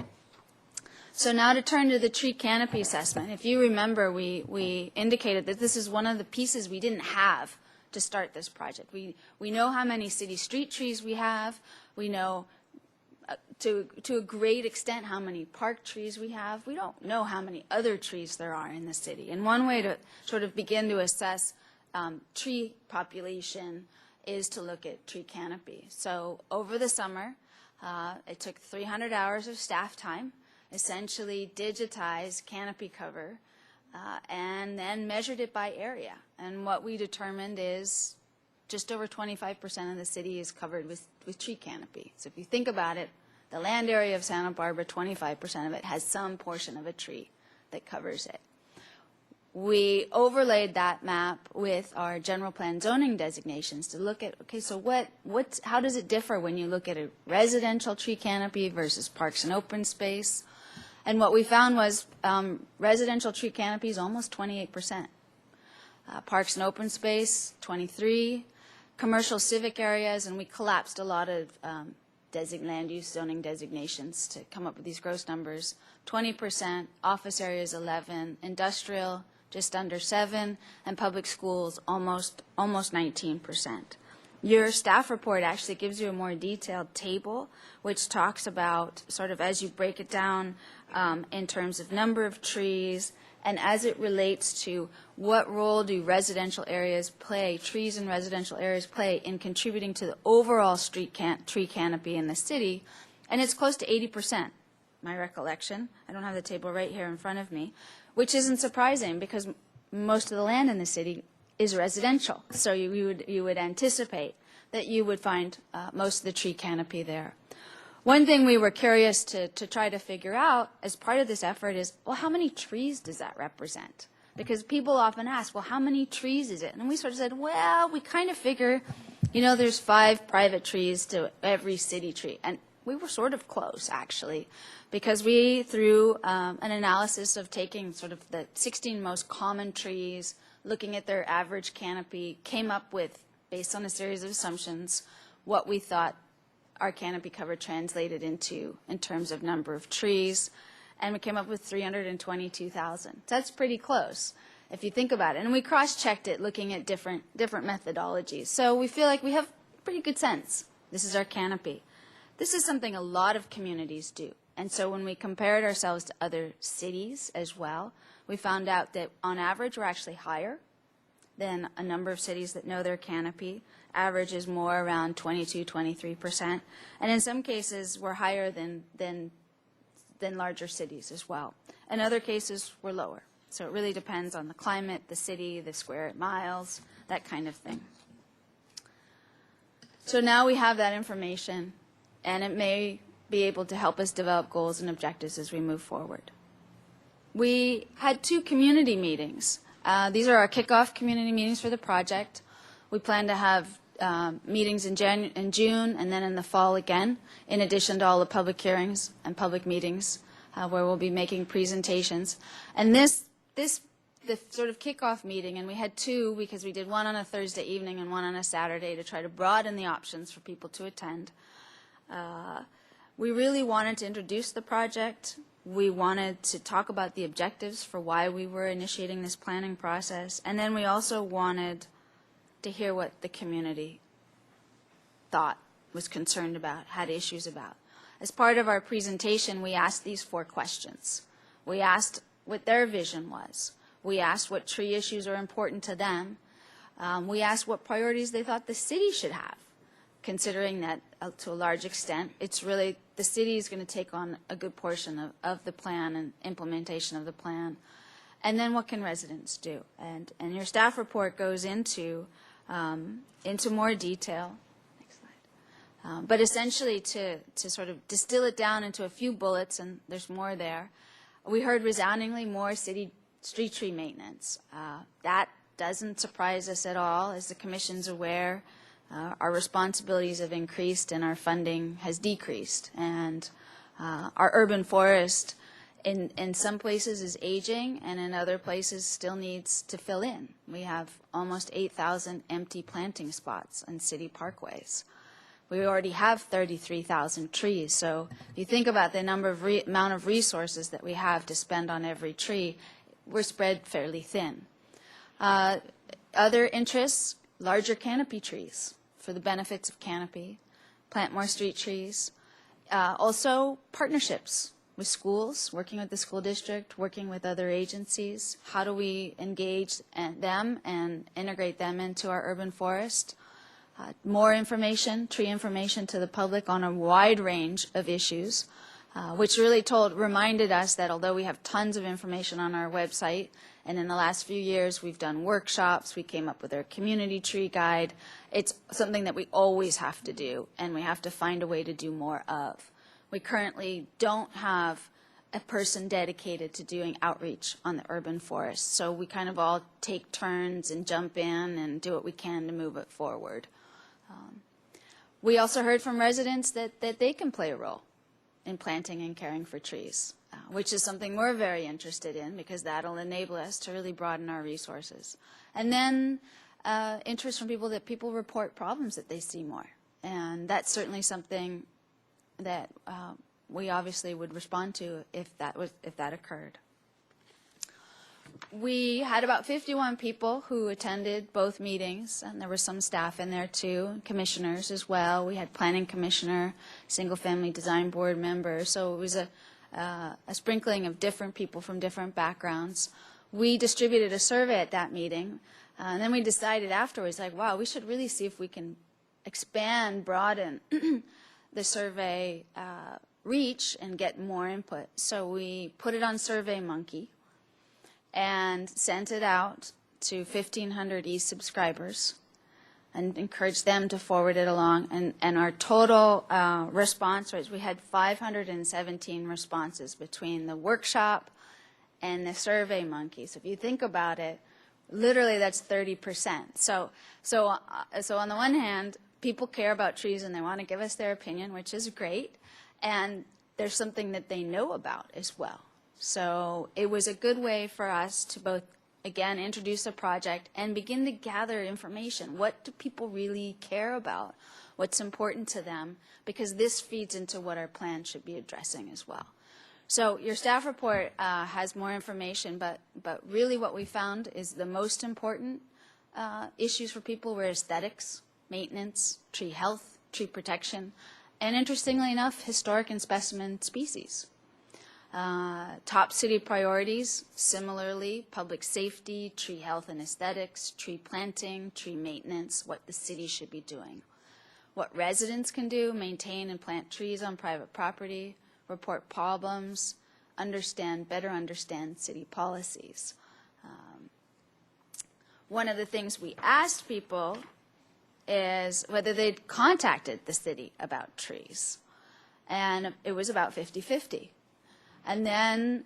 So now to turn to the tree canopy assessment. If you remember, we indicated that this is one of the pieces we didn't have to start this project. We know how many city street trees we have. We know to a great extent how many park trees we have. We don't know how many other trees there are in the city. And one way to sort of begin to assess tree population is to look at tree canopy. So over the summer, it took 300 hours of staff time, essentially digitized canopy cover, and then measured it by area. And what we determined is just over 25% of the city is covered with tree canopy. So if you think about it, the land area of Santa Barbara, 25% of it has some portion of a tree that covers it. We overlaid that map with our general plan zoning designations to look at, okay, so how does it differ when you look at a residential tree canopy versus parks and open space? And what we found was residential tree canopy is almost 28%. Parks and open space, 23. Commercial civic areas, and we collapsed a lot of land use zoning designations to come up with these gross numbers. 20%, office areas 11, industrial just under 7, and public schools almost 19%. Your staff report actually gives you a more detailed table, which talks about sort of as you break it down in terms of number of trees, and as it relates to what role do residential areas play, trees in residential areas play in contributing to the overall tree canopy in the city, and it's close to 80%, my recollection. I don't have the table right here in front of me, which isn't surprising because most of the land in the city is residential. So you would anticipate that you would find most of the tree canopy there. One thing we were curious to try to figure out as part of this effort is, well, how many trees does that represent? Because people often ask, well, how many trees is it? And we sort of said, well, we kind of figure, there's 5 private trees to every city tree. And we were sort of close, actually, because we, through an analysis of taking sort of the 16 most common trees, looking at their average canopy, came up with, based on a series of assumptions, what we thought our canopy cover translated into in terms of number of trees, and we came up with 322,000. That's pretty close if you think about it. And we cross-checked it looking at different methodologies. So we feel like we have pretty good sense. This is our canopy. This is something a lot of communities do. And so when we compared ourselves to other cities as well, we found out that on average we're actually higher than a number of cities that know their canopy. Average is more around 22, 23%. And in some cases, we're higher than larger cities as well. In other cases, we're lower. So it really depends on the climate, the city, the square miles, that kind of thing. So now we have that information, and it may be able to help us develop goals and objectives as we move forward. We had 2 community meetings. These are our kickoff community meetings for the project. We plan to have meetings in June and then in the fall again, in addition to all the public hearings and public meetings where we'll be making presentations. And the sort of kickoff meeting, and we had 2 because we did one on a Thursday evening and one on a Saturday to try to broaden the options for people to attend. We really wanted to introduce the project. We wanted to talk about the objectives for why we were initiating this planning process. And then we also wanted to hear what the community thought, was concerned about, had issues about. As part of our presentation, we asked these 4 questions. We asked what their vision was. We asked what tree issues are important to them. We asked what priorities they thought the city should have, considering that to a large extent, it's really the city is going to take on a good portion of the plan and implementation of the plan. And then what can residents do? And your staff report goes into more detail. Next slide. But essentially to sort of distill it down into a few bullets, and there's more there, we heard resoundingly more city street tree maintenance. That doesn't surprise us at all, as the Commission's aware. Our responsibilities have increased and our funding has decreased. And our urban forest in some places is aging and in other places still needs to fill in. We have almost 8,000 empty planting spots on city parkways. We already have 33,000 trees. So if you think about the amount of resources that we have to spend on every tree, we're spread fairly thin. Other interests, larger canopy trees for the benefits of canopy, plant more street trees. Also partnerships with schools, working with the school district, working with other agencies. How do we engage them and integrate them into our urban forest? More information, tree information to the public on a wide range of issues, which really reminded us that although we have tons of information on our website, and in the last few years we've done workshops, we came up with our community tree guide, it's something that we always have to do, and we have to find a way to do more of. We currently don't have a person dedicated to doing outreach on the urban forest, so we kind of all take turns and jump in and do what we can to move it forward. We also heard from residents that they can play a role in planting and caring for trees. which is something we're very interested in because that'll enable us to really broaden our resources. And then interest from people that people report problems that they see more. And that's certainly something that we obviously would respond to if that occurred. We had about 51 people who attended both meetings, and there was some staff in there too, commissioners as well. We had planning commissioner, single-family design board members, so it was a sprinkling of different people from different backgrounds. We distributed a survey at that meeting, and then we decided afterwards, like, wow, we should really see if we can expand, broaden the survey reach and get more input. So we put it on SurveyMonkey and sent it out to 1,500 e-subscribers and encouraged them to forward it along. And our total response rates, we had 517 responses between the workshop and the SurveyMonkey. So if you think about it, literally that's 30%. So on the one hand, people care about trees and they want to give us their opinion, which is great. And there's something that they know about as well. So it was a good way for us to both, again, introduce a project and begin to gather information. What do people really care about? What's important to them? Because this feeds into what our plan should be addressing as well. So your staff report has more information, but really what we found is the most important issues for people were aesthetics, maintenance, tree health, tree protection, and interestingly enough, historic and specimen species. Top city priorities, similarly, public safety, tree health and aesthetics, tree planting, tree maintenance, what the city should be doing. What residents can do, maintain and plant trees on private property, report problems, better understand city policies. One of the things we asked people is whether they'd contacted the city about trees. And it was about 50-50. And then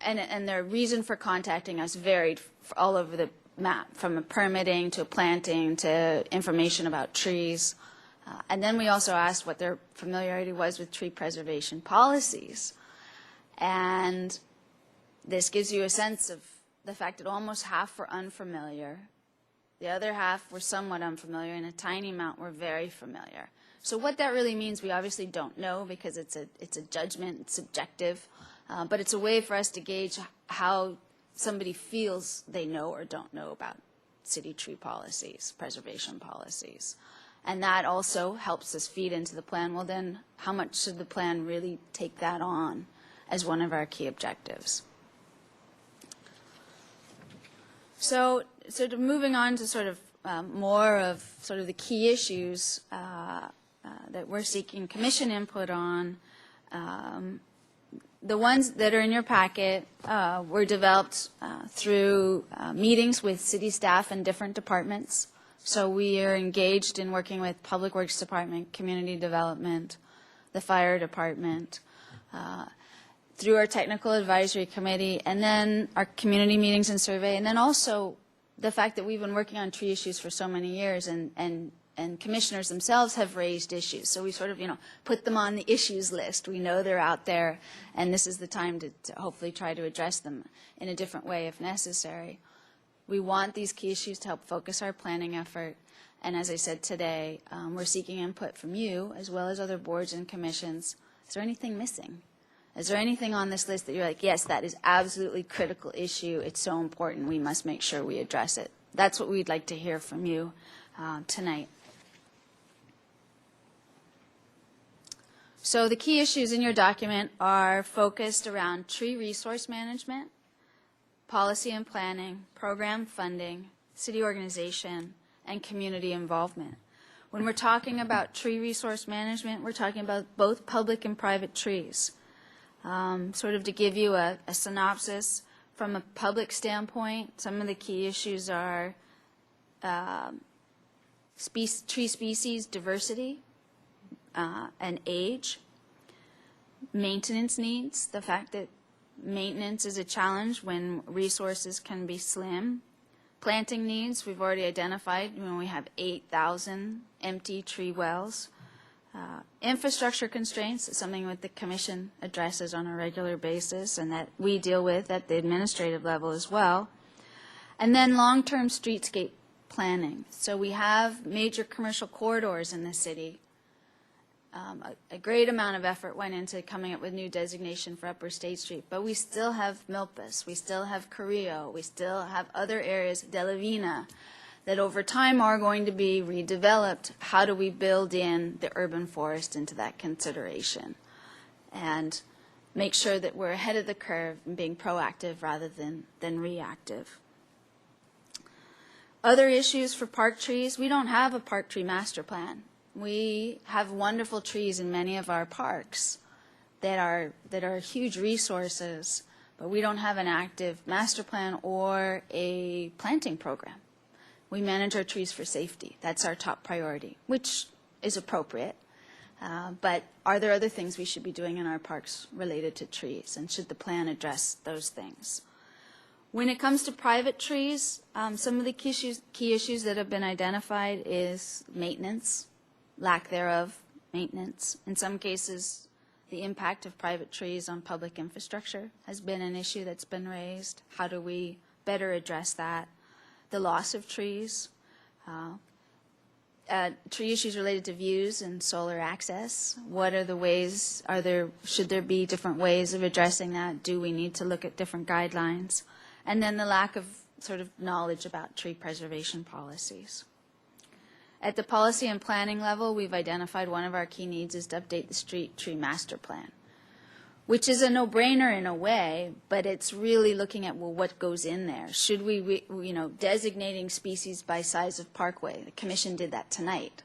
and their reason for contacting us varied all over the map, from a permitting to planting to information about trees. And then we also asked what their familiarity was with tree preservation policies. And this gives you a sense of the fact that almost half were unfamiliar. The other half were somewhat unfamiliar, and a tiny amount were very familiar. So what that really means, we obviously don't know because it's a judgment, it's subjective, but it's a way for us to gauge how somebody feels they know or don't know about city tree policies, preservation policies. And that also helps us feed into the plan. Well, then how much should the plan really take that on as one of our key objectives? So moving on to sort of more of sort of the key issues that we're seeking commission input on. The ones that are in your packet were developed through meetings with city staff and different departments. So we are engaged in working with Public Works Department, Community Development, the Fire Department, through our Technical Advisory Committee, and then our community meetings and survey, and then also the fact that we've been working on tree issues for so many years, and commissioners themselves have raised issues. So we sort of, put them on the issues list. We know they're out there, and this is the time to hopefully try to address them in a different way if necessary. We want these key issues to help focus our planning effort, and as I said today, we're seeking input from you as well as other boards and commissions. Is there anything missing? Is there anything on this list that you're like, yes, that is absolutely critical issue, it's so important, we must make sure we address it? That's what we'd like to hear from you tonight. So the key issues in your document are focused around tree resource management, policy and planning, program funding, city organization, and community involvement. When we're talking about tree resource management, we're talking about both public and private trees. Sort of to give you a synopsis, from a public standpoint, some of the key issues are tree species diversity and age, maintenance needs, the fact that maintenance is a challenge when resources can be slim, planting needs, we've already identified when we have 8,000 empty tree wells. Infrastructure constraints is something that the Commission addresses on a regular basis and that we deal with at the administrative level as well. And then long-term streetscape planning. So we have major commercial corridors in the city. A great amount of effort went into coming up with new designation for Upper State Street, but we still have Milpas, we still have Carrillo, we still have other areas, De La Vina, that over time are going to be redeveloped. How do we build in the urban forest into that consideration and make sure that we're ahead of the curve and being proactive rather than reactive? Other issues for park trees, we don't have a park tree master plan. We have wonderful trees in many of our parks that are huge resources, but we don't have an active master plan or a planting program. We manage our trees for safety. That's our top priority, which is appropriate. But are there other things we should be doing in our parks related to trees, and should the plan address those things? When it comes to private trees, some of the key issues that have been identified is maintenance, lack thereof, maintenance. In some cases, the impact of private trees on public infrastructure has been an issue that's been raised. How do we better address that? The loss of trees, tree issues related to views and solar access. What are the ways, should there be different ways of addressing that? Do we need to look at different guidelines? And then the lack of sort of knowledge about tree preservation policies. At the policy and planning level, we've identified one of our key needs is to update the street tree master plan, which is a no-brainer in a way, but it's really looking at, well, what goes in there? Should we designating species by size of parkway? The Commission did that tonight.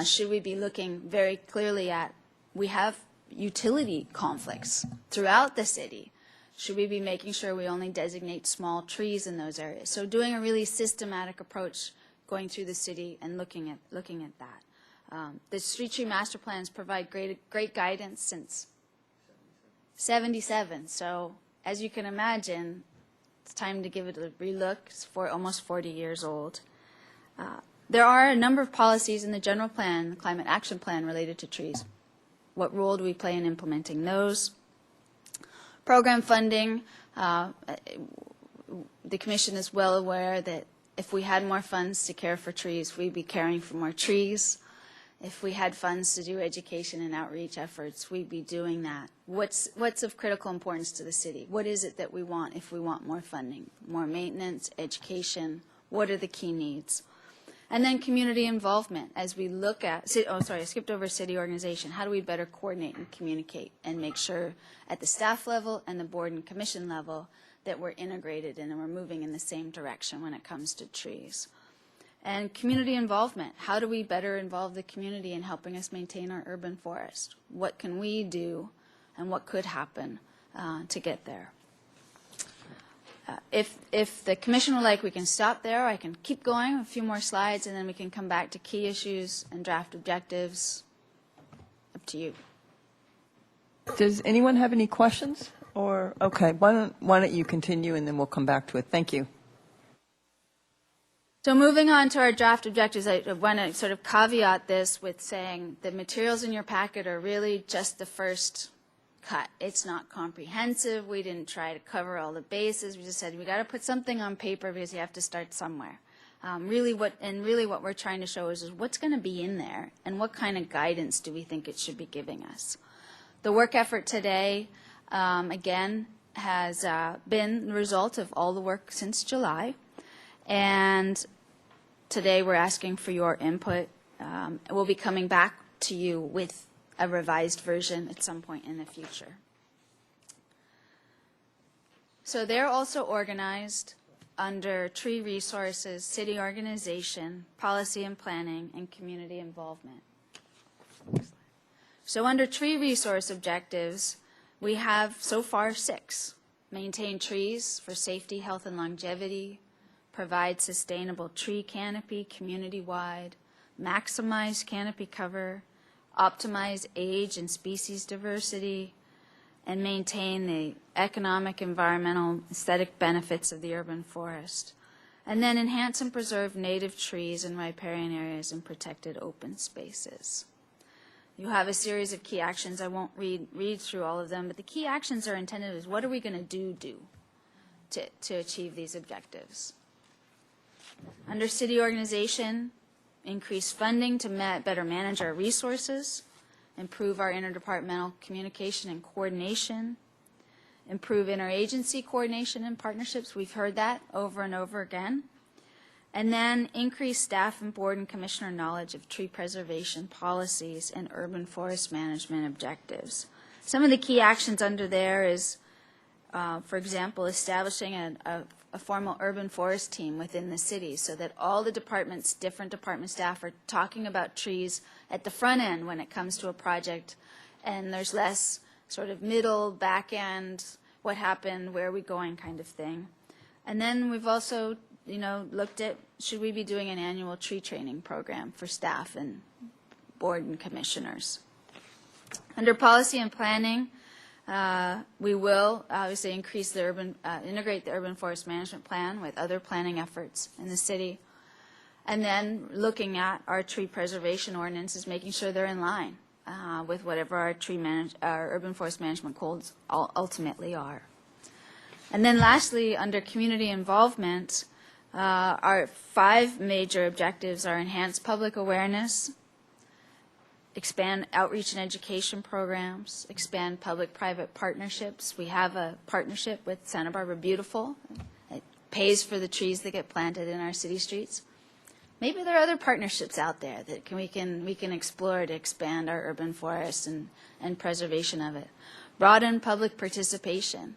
Should we be looking very clearly at, we have utility conflicts throughout the city. Should we be making sure we only designate small trees in those areas? So doing a really systematic approach going through the city and looking at that. The street tree master plans provide great guidance since 77. So as you can imagine, it's time to give it a relook. It's almost 40 years old. There are a number of policies in the general plan, the climate action plan related to trees. What role do we play in implementing those? Program funding, the Commission is well aware that if we had more funds to care for trees, we'd be caring for more trees. If we had funds to do education and outreach efforts, we'd be doing that. What's of critical importance to the city? What is it that we want if we want more funding? More maintenance, education, what are the key needs? And then community involvement as we look at, I skipped over city organization. How do we better coordinate and communicate and make sure at the staff level and the board and commission level that we're integrated and we're moving in the same direction when it comes to trees? And community involvement. How do we better involve the community in helping us maintain our urban forest? What can we do and what could happen to get there? If the Commission would like, we can stop there. I can keep going, a few more slides, and then we can come back to key issues and draft objectives. Up to you. Does anyone have any questions? Or, okay, why don't you continue and then we'll come back to it. Thank you. So moving on to our draft objectives, I want to sort of caveat this with saying the materials in your packet are really just the first cut. It's not comprehensive. We didn't try to cover all the bases. We just said we got to put something on paper because you have to start somewhere. Really what we're trying to show is what's going to be in there and what kind of guidance do we think it should be giving us. The work effort today, again, has been the result of all the work since July, and today we're asking for your input. We'll be coming back to you with a revised version at some point in the future. So they're also organized under tree resources, city organization, policy and planning, and community involvement. So under tree resource objectives, we have so far 6. Maintain trees for safety, health, and longevity, provide sustainable tree canopy community-wide, maximize canopy cover, optimize age and species diversity, and maintain the economic, environmental, aesthetic benefits of the urban forest. And then enhance and preserve native trees and riparian areas and protected open spaces. You have a series of key actions. I won't read through all of them, but the key actions are intended as what are we going to do to achieve these objectives. Under city organization, increase funding to better manage our resources, improve our interdepartmental communication and coordination, improve interagency coordination and partnerships. We've heard that over and over again. And then increase staff and board and commissioner knowledge of tree preservation policies and urban forest management objectives. Some of the key actions under there is, for example, establishing a formal urban forest team within the city so that all the departments, different department staff are talking about trees at the front end when it comes to a project, and there's less sort of middle, back end, what happened, where are we going kind of thing. And then we've also looked at, should we be doing an annual tree training program for staff and board and commissioners? Under policy and planning, we will obviously increase the integrate the urban forest management plan with other planning efforts in the city. And then looking at our tree preservation ordinances, making sure they're in line with whatever our urban forest management goals ultimately are. And then lastly, under community involvement, our 5 major objectives are enhance public awareness, expand outreach and education programs, expand public-private partnerships. We have a partnership with Santa Barbara Beautiful. It pays for the trees that get planted in our city streets. Maybe there are other partnerships out there that we can explore to expand our urban forest and preservation of it. Broaden public participation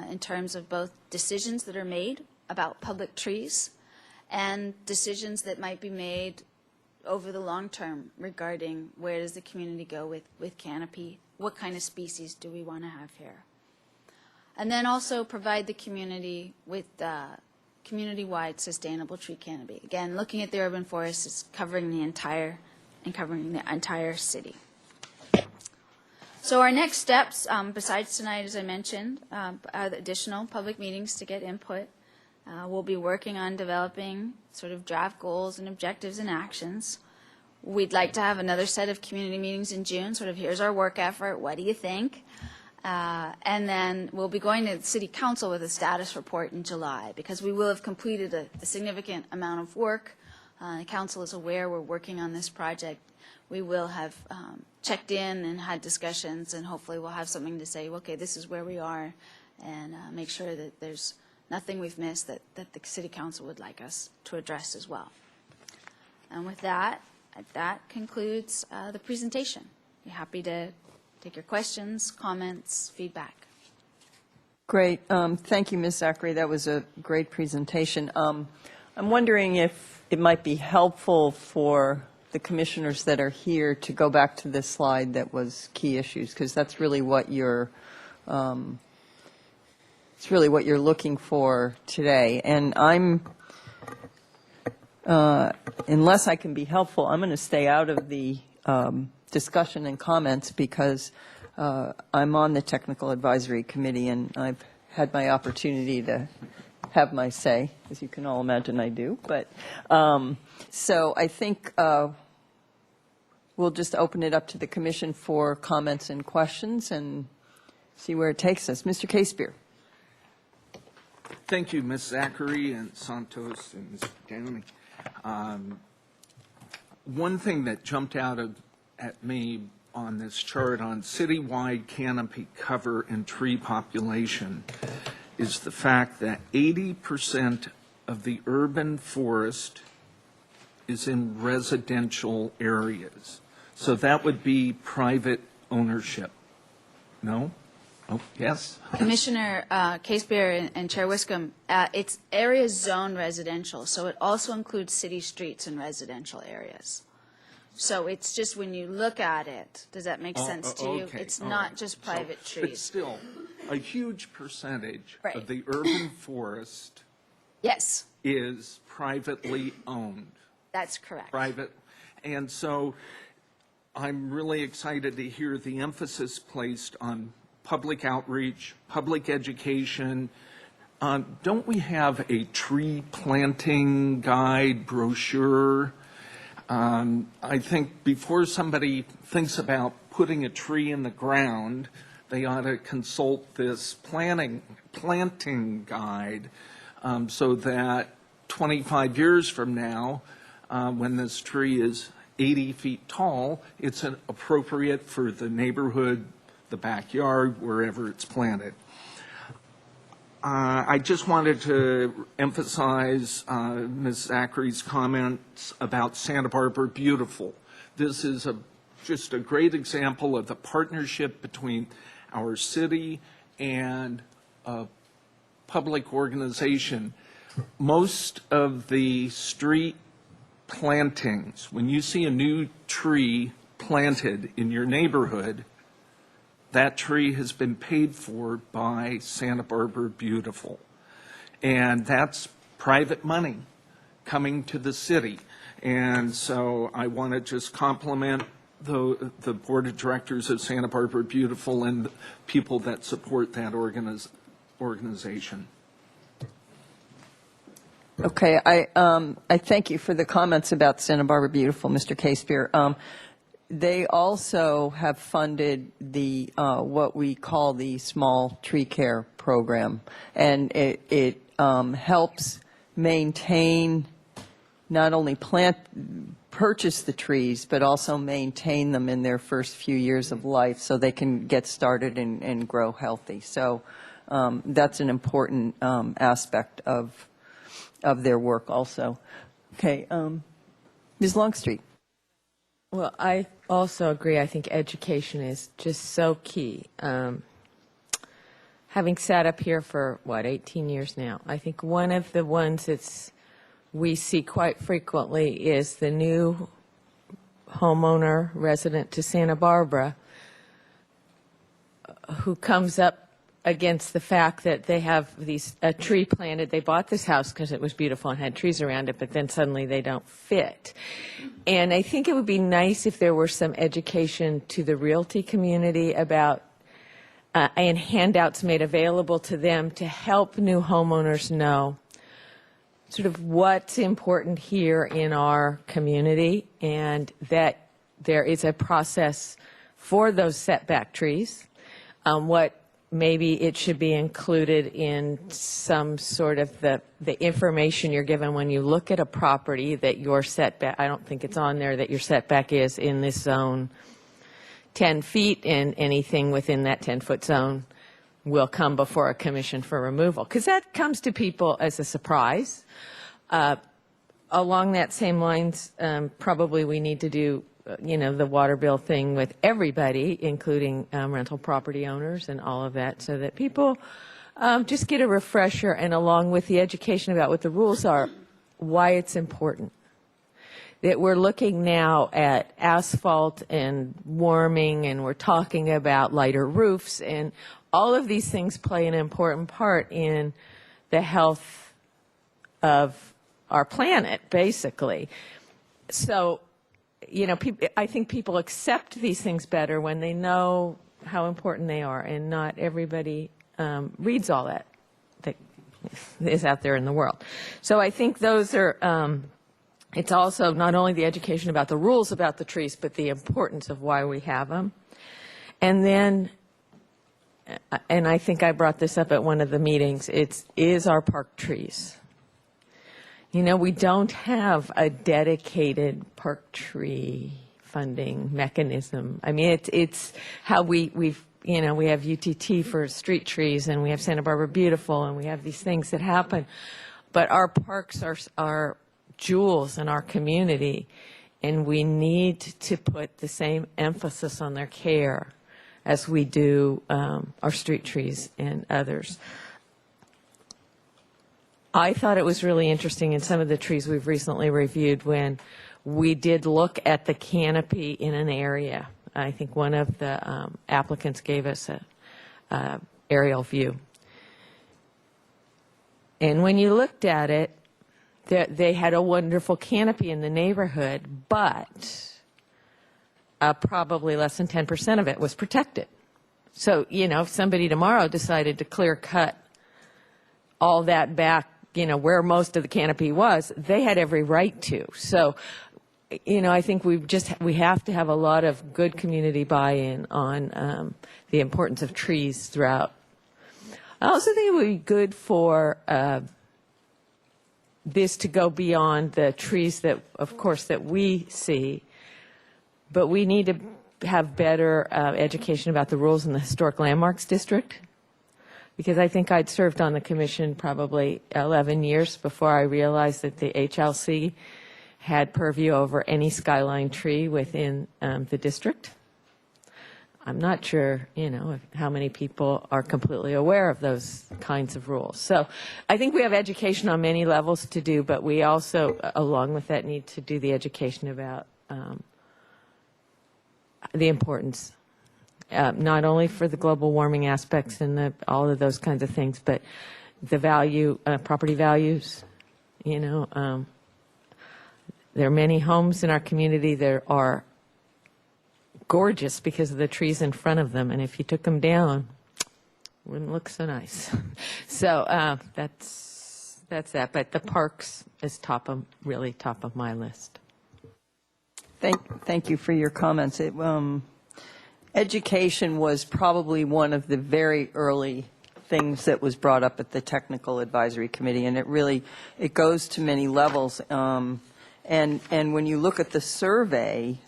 in terms of both decisions that are made about public trees and decisions that might be made over the long term regarding where does the community go with canopy, what kind of species do we want to have here. And then also provide the community with community-wide sustainable tree canopy. Again, looking at the urban forest is covering the entire city. So our next steps, besides tonight, as I mentioned, are additional public meetings to get input. We'll be working on developing sort of draft goals and objectives and actions. We'd like to have another set of community meetings in June, sort of here's our work effort, what do you think? And then we'll be going to the City Council with a status report in July because we will have completed a significant amount of work. The Council is aware we're working on this project. We will have checked in and had discussions, and hopefully we'll have something to say, okay, this is where we are, and make sure that there's nothing we've missed that the City Council would like us to address as well. And with that concludes the presentation. Be happy to take your questions, comments, feedback. Great. Thank you, Ms. Zachary. That was a great presentation. I'm wondering if it might be helpful for the commissioners that are here to go back to this slide that was key issues, because that's really what you're it's really what you're looking for today. And unless I can be helpful, I'm going to stay out of the discussion and comments because I'm on the Technical Advisory Committee and I've had my opportunity to have my say, as you can all imagine I do. But so I think we'll just open it up to the Commission for comments and questions and see where it takes us. Mr. Casebeer. Thank you, Ms. Zachary and Santos and Ms. Downey. One thing that jumped out at me on this chart on citywide canopy cover and tree population is the fact that 80% of the urban forest is in residential areas. So that would be private ownership. No? Oh, yes? Commissioner Casebeer and Chair Wiscombe, it's area zone residential, so it also includes city streets and residential areas. So it's just when you look at it, does that make sense to you? Okay. It's not just private trees. But still, a huge percentage Right. of the urban forest Yes, is privately owned. that's correct. Private. And so I'm really excited to hear the emphasis placed on public outreach, public education. Don't we have a tree planting guide brochure? I think before somebody thinks about putting a tree in the ground, they ought to consult this planting guide so that 25 years from now, when this tree is 80 feet tall, it's appropriate for the neighborhood, the backyard, wherever it's planted. I just wanted to emphasize Ms. Zachary's comments about Santa Barbara Beautiful. This is just a great example of the partnership between our city and a public organization. Most of the street plantings, when you see a new tree planted in your neighborhood, that tree has been paid for by Santa Barbara Beautiful. And that's private money coming to the city. And so I want to just compliment the board of directors of Santa Barbara Beautiful and the people that support that organization. Okay, I thank you for the comments about Santa Barbara Beautiful, Mr. Casebeer. They also have funded the what we call the small tree care program, and it helps maintain, not only purchase the trees, but also maintain them in their first few years of life so they can get started and grow healthy. So that's an important aspect of their work also. Okay, Ms. Longstreet. Well, I also agree. I think education is just so key. Having sat up here for, 18 years now, I think one of the ones we see quite frequently is the new homeowner resident to Santa Barbara who comes up against the fact that they have a tree planted. They bought this house because it was beautiful and had trees around it, but then suddenly they don't fit. And I think it would be nice if there were some education to the realty community about and handouts made available to them to help new homeowners know sort of what's important here in our community, and that there is a process for those setback trees. What maybe it should be included in some sort of the information you're given when you look at a property that your setback, I don't think it's on there that your setback is in this zone 10 feet, and anything within that 10-foot zone will come before a commission for removal, because that comes to people as a surprise. Along that same lines, probably we need to do the water bill thing with everybody, including rental property owners and all of that, so that people just get a refresher, and along with the education about what the rules are, why it's important. That we're looking now at asphalt and warming, and we're talking about lighter roofs, and all of these things play an important part in the health of our planet, basically. So, I think people accept these things better when they know how important they are, and not everybody reads all that is out there in the world. So I think those are, it's also not only the education about the rules about the trees, but the importance of why we have them. And then, and I think I brought this up at one of the meetings, is our park trees. We don't have a dedicated park tree funding mechanism. I mean, it's how we have UTT for street trees, and we have Santa Barbara Beautiful, and we have these things that happen. But our parks are jewels in our community, and we need to put the same emphasis on their care as we do our street trees and others. I thought it was really interesting in some of the trees we've recently reviewed when we did look at the canopy in an area. I think one of the applicants gave us a aerial view. And when you looked at it, they had a wonderful canopy in the neighborhood, but probably less than 10% of it was protected. So, if somebody tomorrow decided to clear cut all that back, where most of the canopy was, they had every right to. So I think we have to have a lot of good community buy-in on the importance of trees throughout. I also think it would be good for this to go beyond the trees that, of course, that we see, but we need to have better education about the rules in the Historic Landmarks District, because I think I'd served on the commission probably 11 years before I realized that the HLC had purview over any skyline tree within the district. I'm not sure, how many people are completely aware of those kinds of rules. So I think we have education on many levels to do, but we also, along with that, need to do the education about the importance, not only for the global warming aspects and all of those kinds of things, but the value, property values. There are many homes in our community that are gorgeous because of the trees in front of them, and if you took them down, it wouldn't look so nice. So that's that. But the parks is really top of my list. Thank you for your comments. Education was probably one of the very early things that was brought up at the Technical Advisory Committee, and it goes to many levels. And when you look at the survey,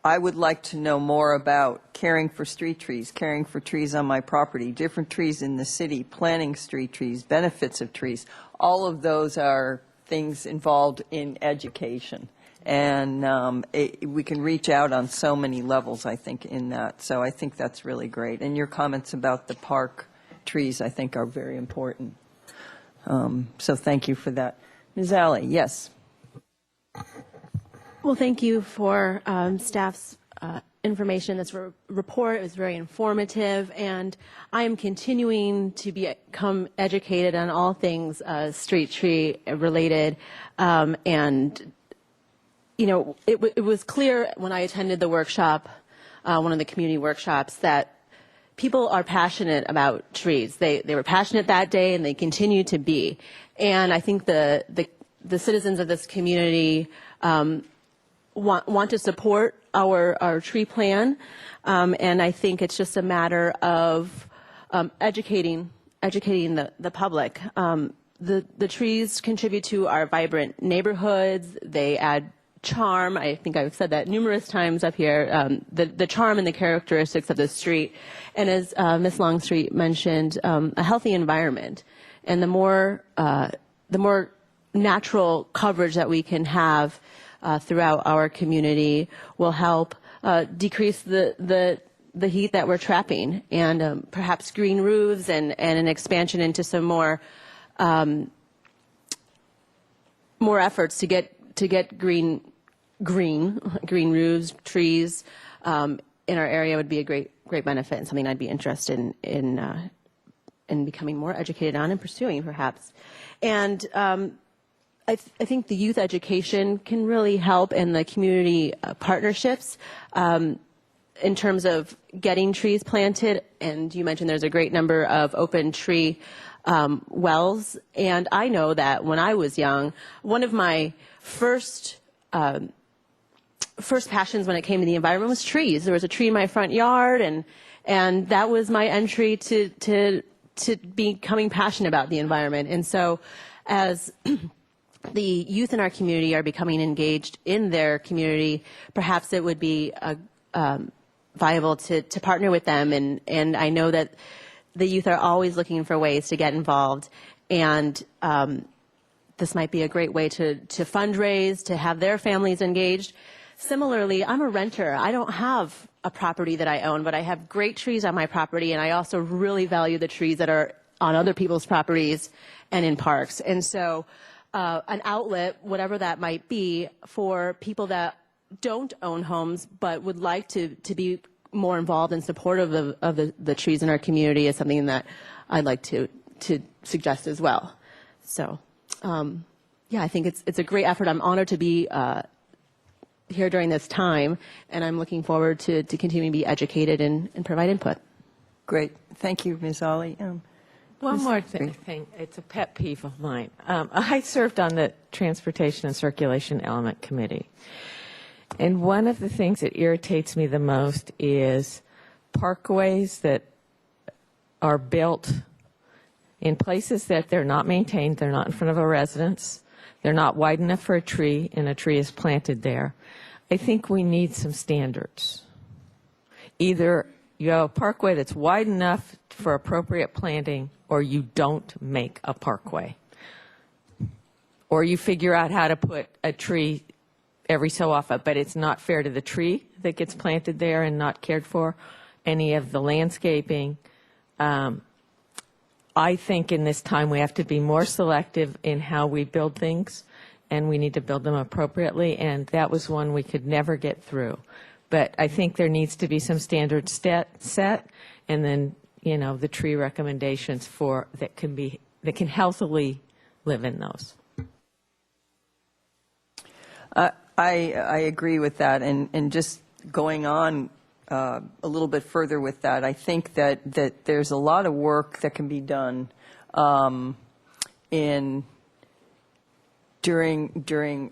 I would like to know more about caring for street trees, caring for trees on my property, different trees in the city, planting street trees, benefits of trees. All of those are things involved in education. And we can reach out on so many levels, I think, in that. So I think that's really great. And your comments about the park trees, I think, are very important. So thank you for that. Ms. Alley, yes. Well, thank you for staff's information. This report is very informative, and I am continuing to become educated on all things street tree related. And, it was clear when I attended the workshop, one of the community workshops, that people are passionate about trees. They were passionate that day, and they continue to be. And I think the citizens of this community want to support our tree plan, and I think it's just a matter of educating the public. The trees contribute to our vibrant neighborhoods. They add charm. I think I've said that numerous times up here. The charm and the characteristics of the street, and as Ms. Longstreet mentioned, a healthy environment, and the more natural coverage that we can have throughout our community will help decrease the heat that we're trapping, and perhaps green roofs and an expansion into some more efforts to get green roofs, trees in our area would be a great benefit, and something I'd be interested in becoming more educated on and pursuing, perhaps. And I think the youth education can really help in the community partnerships in terms of getting trees planted. And you mentioned there's a great number of open tree wells. And I know that when I was young, one of my first passions when it came to the environment was trees. There was a tree in my front yard, and that was my entry to becoming passionate about the environment. And so as the youth in our community are becoming engaged in their community, perhaps it would be viable to partner with them. And I know that the youth are always looking for ways to get involved. And this might be a great way to fundraise, to have their families engaged. Similarly, I'm a renter. I don't have a property that I own, but I have great trees on my property, and I also really value the trees that are on other people's properties and in parks. And so an outlet, whatever that might be, for people that don't own homes but would like to be more involved and supportive of the trees in our community is something that I'd like to suggest as well. So, I think it's a great effort. I'm honored to be here during this time, and I'm looking forward to continuing to be educated and provide input. Great. Thank you, Ms. Ali. One more thing. It's a pet peeve of mine. I served on the Transportation and Circulation Element Committee. And one of the things that irritates me the most is parkways that are built in places that they're not maintained, they're not in front of a residence, they're not wide enough for a tree, and a tree is planted there. I think we need some standards. Either you have a parkway that's wide enough for appropriate planting, or you don't make a parkway. Or you figure out how to put a tree every so often, but it's not fair to the tree that gets planted there and not cared for, any of the landscaping. I think in this time we have to be more selective in how we build things, and we need to build them appropriately, and that was one we could never get through. But I think there needs to be some standards set, and then, you know, the tree recommendations for that can healthily live in those. I agree with that, and just going on a little bit further with that, I think that there's a lot of work that can be done during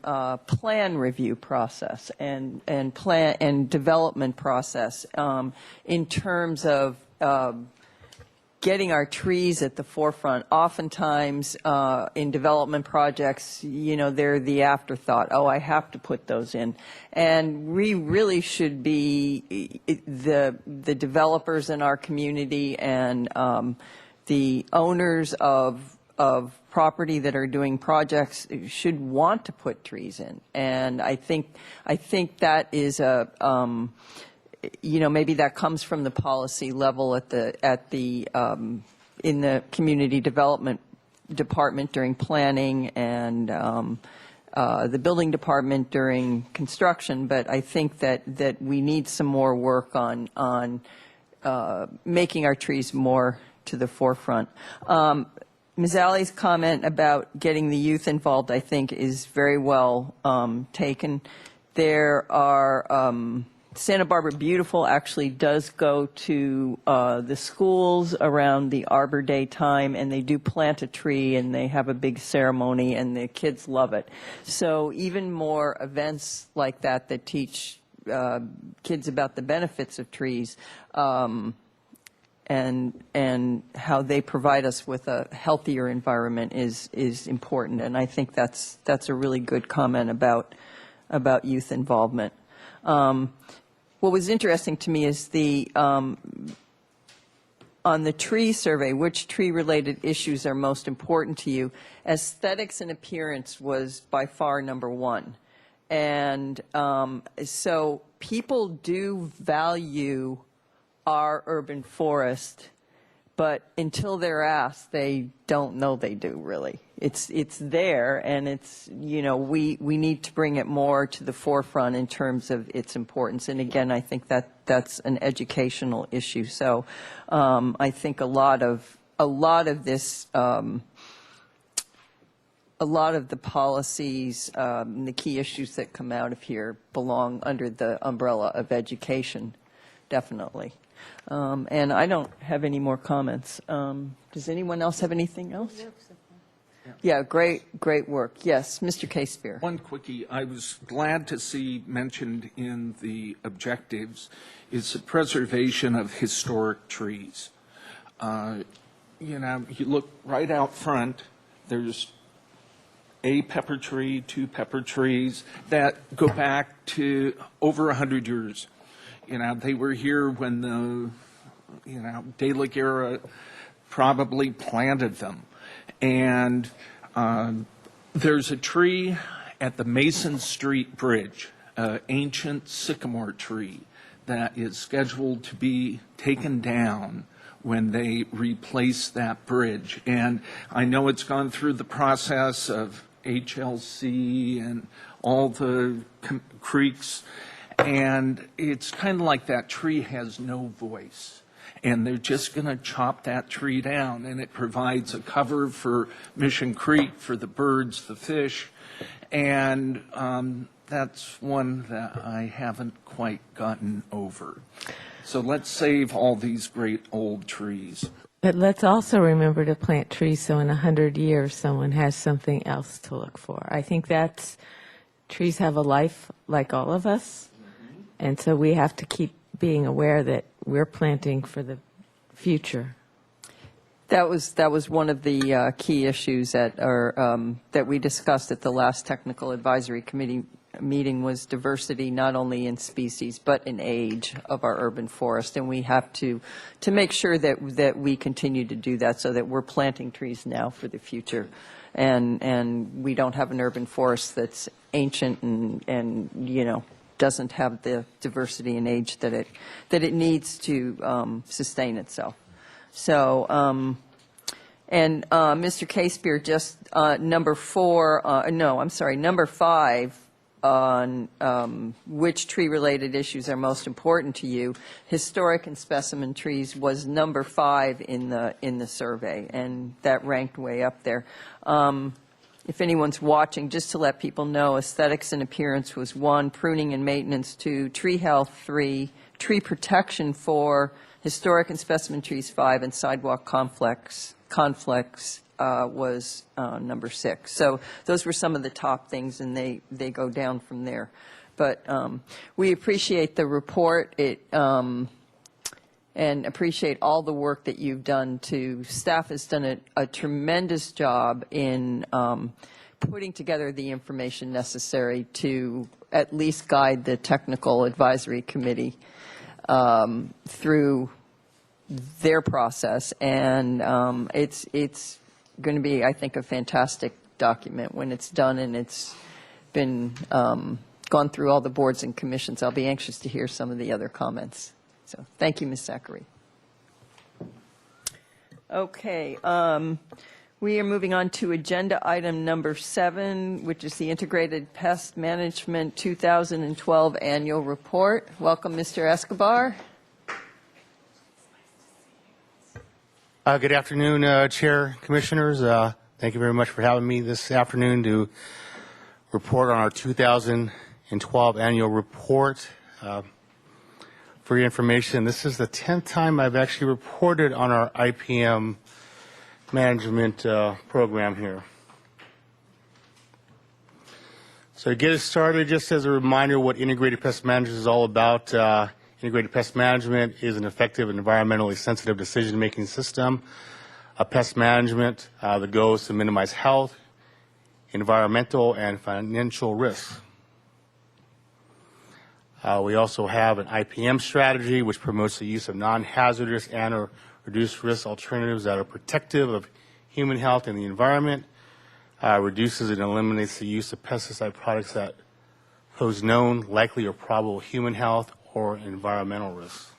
plan review process and plan and development process in terms of getting our trees at the forefront. Oftentimes in development projects, you know, they're the afterthought. Oh, I have to put those in. And we really should be, the developers in our community and the owners of property that are doing projects should want to put trees in. And I think that is you know, maybe that comes from the policy level in the community development department during planning and the building department during construction. But I think that we need some more work on making our trees more to the forefront. Ms. Alley's comment about getting the youth involved, I think, is very well taken. There are Santa Barbara Beautiful actually does go to the schools around the Arbor Day time, and they do plant a tree, and they have a big ceremony, and the kids love it. So even more events like that that teach kids about the benefits of trees and how they provide us with a healthier environment is important. And I think that's a really good comment about youth involvement. What was interesting to me is on the tree survey, which tree-related issues are most important to you? Aesthetics and appearance was by far number one. And so people do value our urban forest, but until they're asked, they don't know they do, really. It's there, and it's, you know, we need to bring it more to the forefront in terms of its importance. And again, I think that's an educational issue. So I think a lot of this, a lot of the policies, the key issues that come out of here belong under the umbrella of education, definitely. And I don't have any more comments. Does anyone else have anything else? Yeah, great work. Yes, Mr. K-Spear. One quickie I was glad to see mentioned in the objectives is the preservation of historic trees. You know, you look right out front, there's a pepper tree, 2 pepper trees that go back to over 100 years. You know, they were here when the, you know, De La Guerra probably planted them. And there's a tree at the Mason Street Bridge, an ancient sycamore tree that is scheduled to be taken down when they replace that bridge. And I know it's gone through the process of HLC and all the creeks. And it's kind of like that tree has no voice. And they're just going to chop that tree down. And it provides a cover for Mission Creek, for the birds, the fish. And that's one that I haven't quite gotten over. So let's save all these great old trees. But let's also remember to plant trees so in 100 years someone has something else to look for. I think trees have a life like all of us, and so we have to keep being aware that we're planting for the future. That was one of the key issues that we discussed at the last technical advisory committee meeting was diversity, not only in species but in age of our urban forest, and we have to make sure that we continue to do that so that we're planting trees now for the future, and we don't have an urban forest that's ancient and doesn't have the diversity and age that it needs to sustain itself. So, and Mr. Casebeer, just number 5 on which tree-related issues are most important to you. Historic and specimen trees was number 5 in the survey, and that ranked way up there. If anyone's watching, just to let people know, aesthetics and appearance was 1, pruning and maintenance 2, tree health 3, tree protection 4, historic and specimen trees 5, and sidewalk conflicts was number 6. So those were some of the top things, and they go down from there. But we appreciate the report and appreciate all the work that you've done. Staff has done a tremendous job in putting together the information necessary to at least guide the technical advisory committee through their process, and it's going to be, I think, a fantastic document when it's done and it's been gone through all the boards and commissions. I'll be anxious to hear some of the other comments. So thank you, Ms. Zachary. Okay, we are moving on to agenda item number 7, which is the Integrated Pest Management 2012 Annual Report. Welcome, Mr. Escobar. Good afternoon, Chair, Commissioners. Thank you very much for having me this afternoon to report on our 2012 annual report. For your information, this is the 10th time I've actually reported on our IPM management program here. So to get us started, just as a reminder what Integrated Pest Management is all about, Integrated Pest Management is an effective and environmentally sensitive decision-making system. Pest management, the goal is to minimize health, environmental, and financial risks. We also have an IPM strategy which promotes the use of non-hazardous and or reduced risk alternatives that are protective of human health and the environment, reduces and eliminates the use of pesticide products that pose known, likely, or probable human health or environmental risks.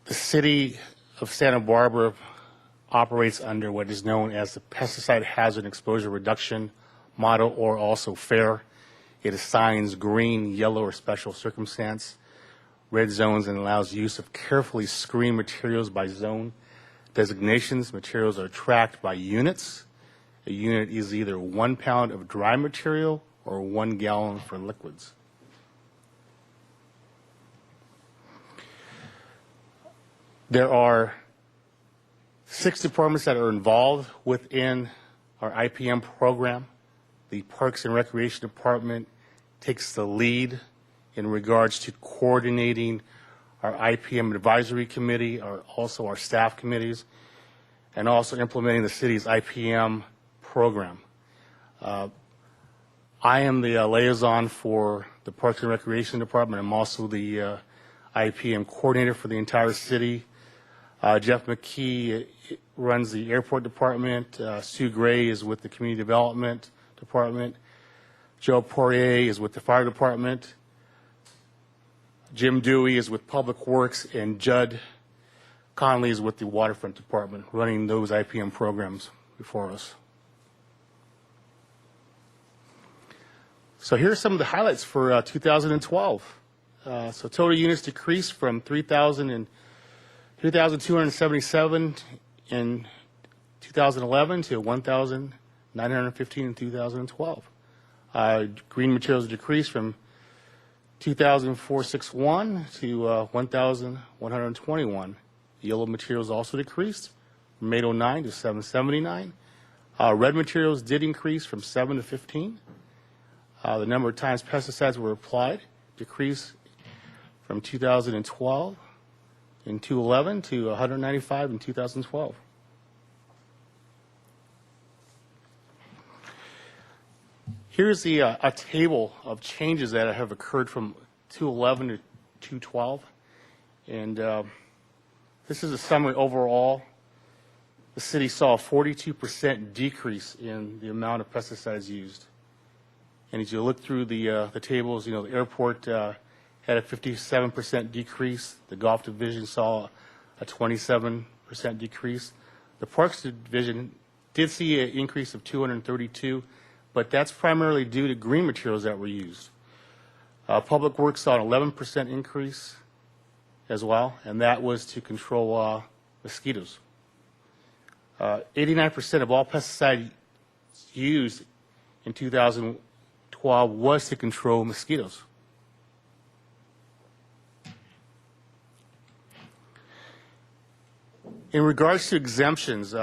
The City of Santa Barbara operates under what is known as the Pesticide Hazard Exposure Reduction Model, or also FAIR. It assigns green, yellow, or special circumstance red zones and allows use of carefully screened materials by zone designations. Materials are tracked by units. A unit is either 1 pound of dry material or 1 gallon for liquids. There are 6 departments that are involved within our IPM program. The Parks and Recreation Department takes the lead in regards to coordinating our IPM advisory committee, also our staff committees, and also implementing the city's IPM program. I am the liaison for the Parks and Recreation Department. I'm also the IPM coordinator for the entire city. Jeff McKee runs the airport department. Sue Gray is with the community development department. Joe Poirier is with the fire department. Jim Dewey is with public works, and Judd Conley is with the waterfront department, running those IPM programs before us. So here are some of the highlights for 2012. So total units decreased from 3,277 in 2011 to 1,915 in 2012. Green materials decreased from 2,461 to 1,121. Yellow materials also decreased from 809 to 779. Red materials did increase from 7 to 15. The number of times pesticides were applied decreased from 2012 in 2011 to 195 in 2012. Here's a table of changes that have occurred from 2011 to 2012. And this is a summary overall. The city saw a 42% decrease in the amount of pesticides used. And as you look through the tables, the airport had a 57% decrease. The Golf Division saw a 27% decrease. The Parks Division did see an increase of 232, but that's primarily due to green materials that were used. Public Works saw an 11% increase as well, and that was to control mosquitoes. 89% of all pesticides used in 2012 was to control mosquitoes. In regards to exemptions,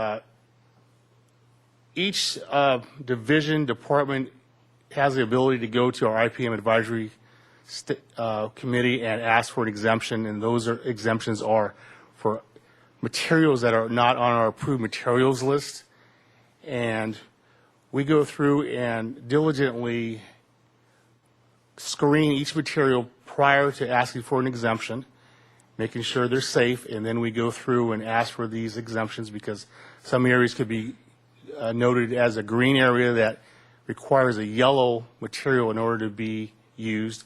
each division, department has the ability to go to our IPM advisory committee and ask for an exemption, and those exemptions are for materials that are not on our approved materials list. And we go through and diligently screen each material prior to asking for an exemption, making sure they're safe, and then we go through and ask for these exemptions because some areas could be noted as a green area that requires a yellow material in order to be used.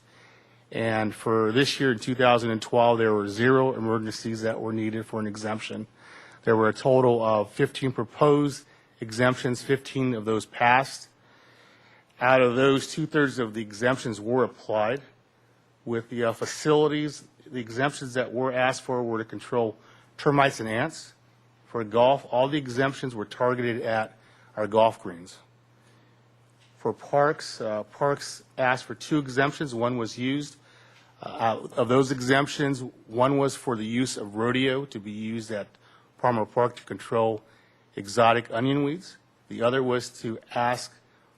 And for this year, in 2012, there were 0 emergencies that were needed for an exemption. There were a total of 15 proposed exemptions, 15 of those passed. Out of those, 2/3 of the exemptions were applied. With the facilities, the exemptions that were asked for were to control termites and ants. For golf, all the exemptions were targeted at our golf greens. For parks, parks asked for 2 exemptions. One was used. Of those exemptions, one was for the use of rodeo to be used at Palmer Park to control exotic onion weeds. The other was to ask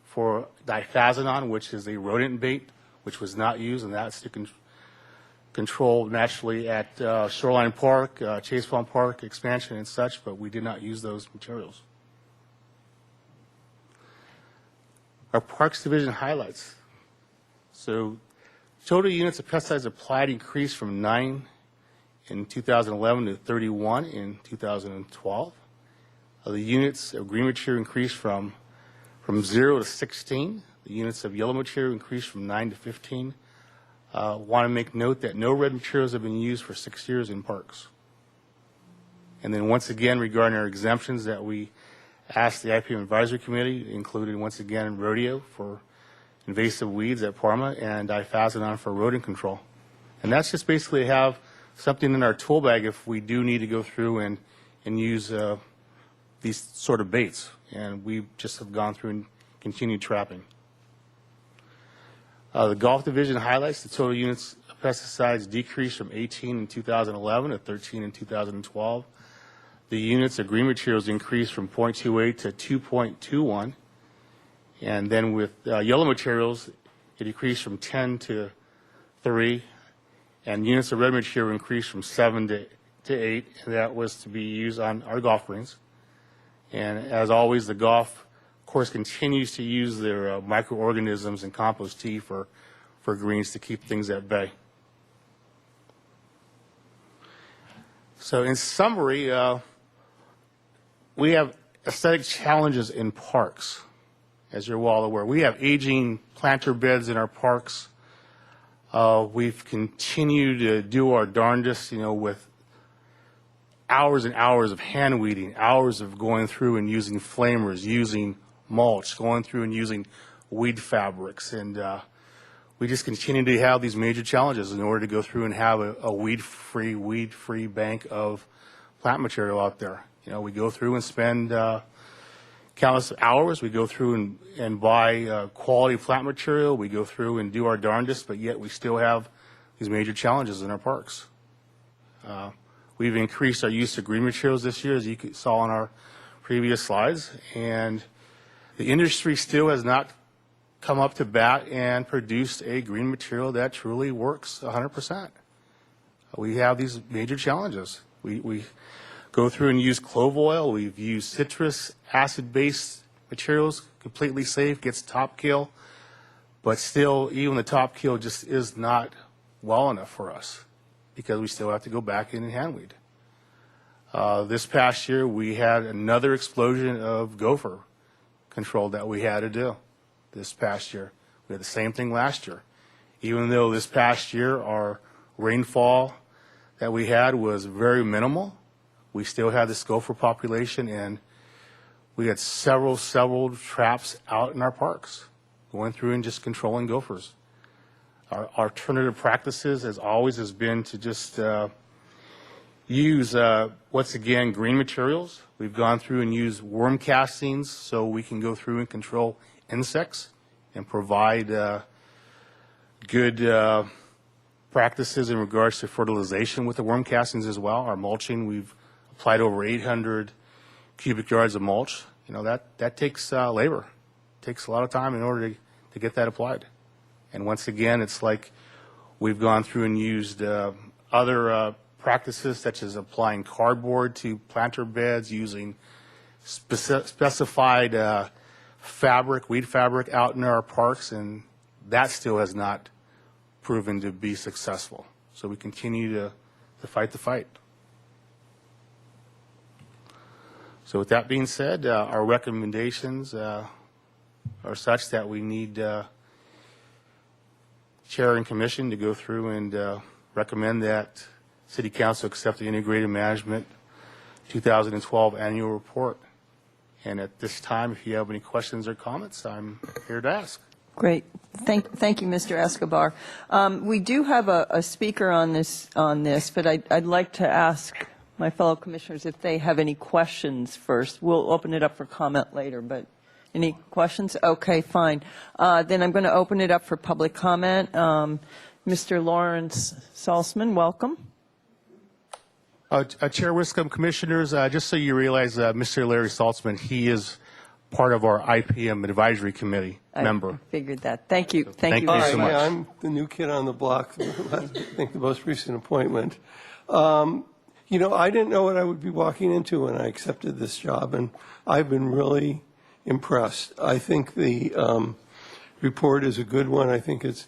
for diphazonon, which is a rodent bait, which was not used, and that's to control naturally at Shoreline Park, Chase Palm Park expansion and such, but we did not use those materials. Our Parks Division highlights. So total units of pesticides applied increased from 9 in 2011 to 31 in 2012. The units of green material increased from 0 to 16. The units of yellow material increased from 9 to 15. Want to make note that no red materials have been used for 6 years in parks. And then once again, regarding our exemptions that we asked the IPM Advisory Committee, included once again rodeo for invasive weeds at Parma and diphazonon for rodent control. And that's just basically have something in our tool bag if we do need to go through and use these sort of baits. And we just have gone through and continued trapping. The Golf Division highlights the total units of pesticides decreased from 18 in 2011 to 13 in 2012. The units of green materials increased from 0.28 to 2.21. And then with yellow materials, it decreased from 10 to 3. And units of red material increased from 7 to 8. And that was to be used on our golf greens. And as always, the golf course continues to use their microorganisms and compost tea for greens to keep things at bay. So in summary, we have aesthetic challenges in parks, as you're well aware. We have aging planter beds in our parks. We've continued to do our darndest, with hours and hours of hand weeding, hours of going through and using flamers, using mulch, going through and using weed fabrics. And we just continue to have these major challenges in order to go through and have a weed-free bank of plant material out there. We go through and spend countless hours. We go through and buy quality plant material. We go through and do our darndest, but yet we still have these major challenges in our parks. We've increased our use of green materials this year, as you saw on our previous slides, and the industry still has not come up to bat and produced a green material that truly works 100%. We have these major challenges. We go through and use clove oil. We've used citrus acid-based materials, completely safe, gets top kill, but still, even the top kill just is not well enough for us because we still have to go back in and hand weed. This past year, we had another explosion of gopher control that we had to do this past year. We had the same thing last year. Even though this past year our rainfall that we had was very minimal, we still had this gopher population, and we had several traps out in our parks going through and just controlling gophers. Our alternative practices, as always, has been to just use, once again, green materials. We've gone through and used worm castings so we can go through and control insects and provide good practices in regards to fertilization with the worm castings as well. Our mulching, we've applied over 800 cubic yards of mulch. You know, that takes labor. It takes a lot of time in order to get that applied. And once again, it's like we've gone through and used other practices such as applying cardboard to planter beds, using specified fabric, weed fabric out in our parks, and that still has not proven to be successful. So we continue to fight the fight. So with that being said, our recommendations are such that we need Chair and Commission to go through and recommend that City Council accept the Integrated Management 2012 Annual Report. And at this time, if you have any questions or comments, I'm here to ask. Great. Thank you, Mr. Escobar. We do have a speaker on this, but I'd like to ask my fellow commissioners if they have any questions first. We'll open it up for comment later, but any questions? Okay, fine. Then I'm going to open it up for public comment. Mr. Lawrence Salzman, welcome. Chair Wiscombe, Commissioners, just so you realize, Mr. Larry Saltzman, he is part of our IPM Advisory Committee member. I figured that. Thank you. Thank you so much. I'm the new kid on the block, I think the most recent appointment. You know, I didn't know what I would be walking into when I accepted this job, and I've been really impressed. I think the report is a good one. I think it's,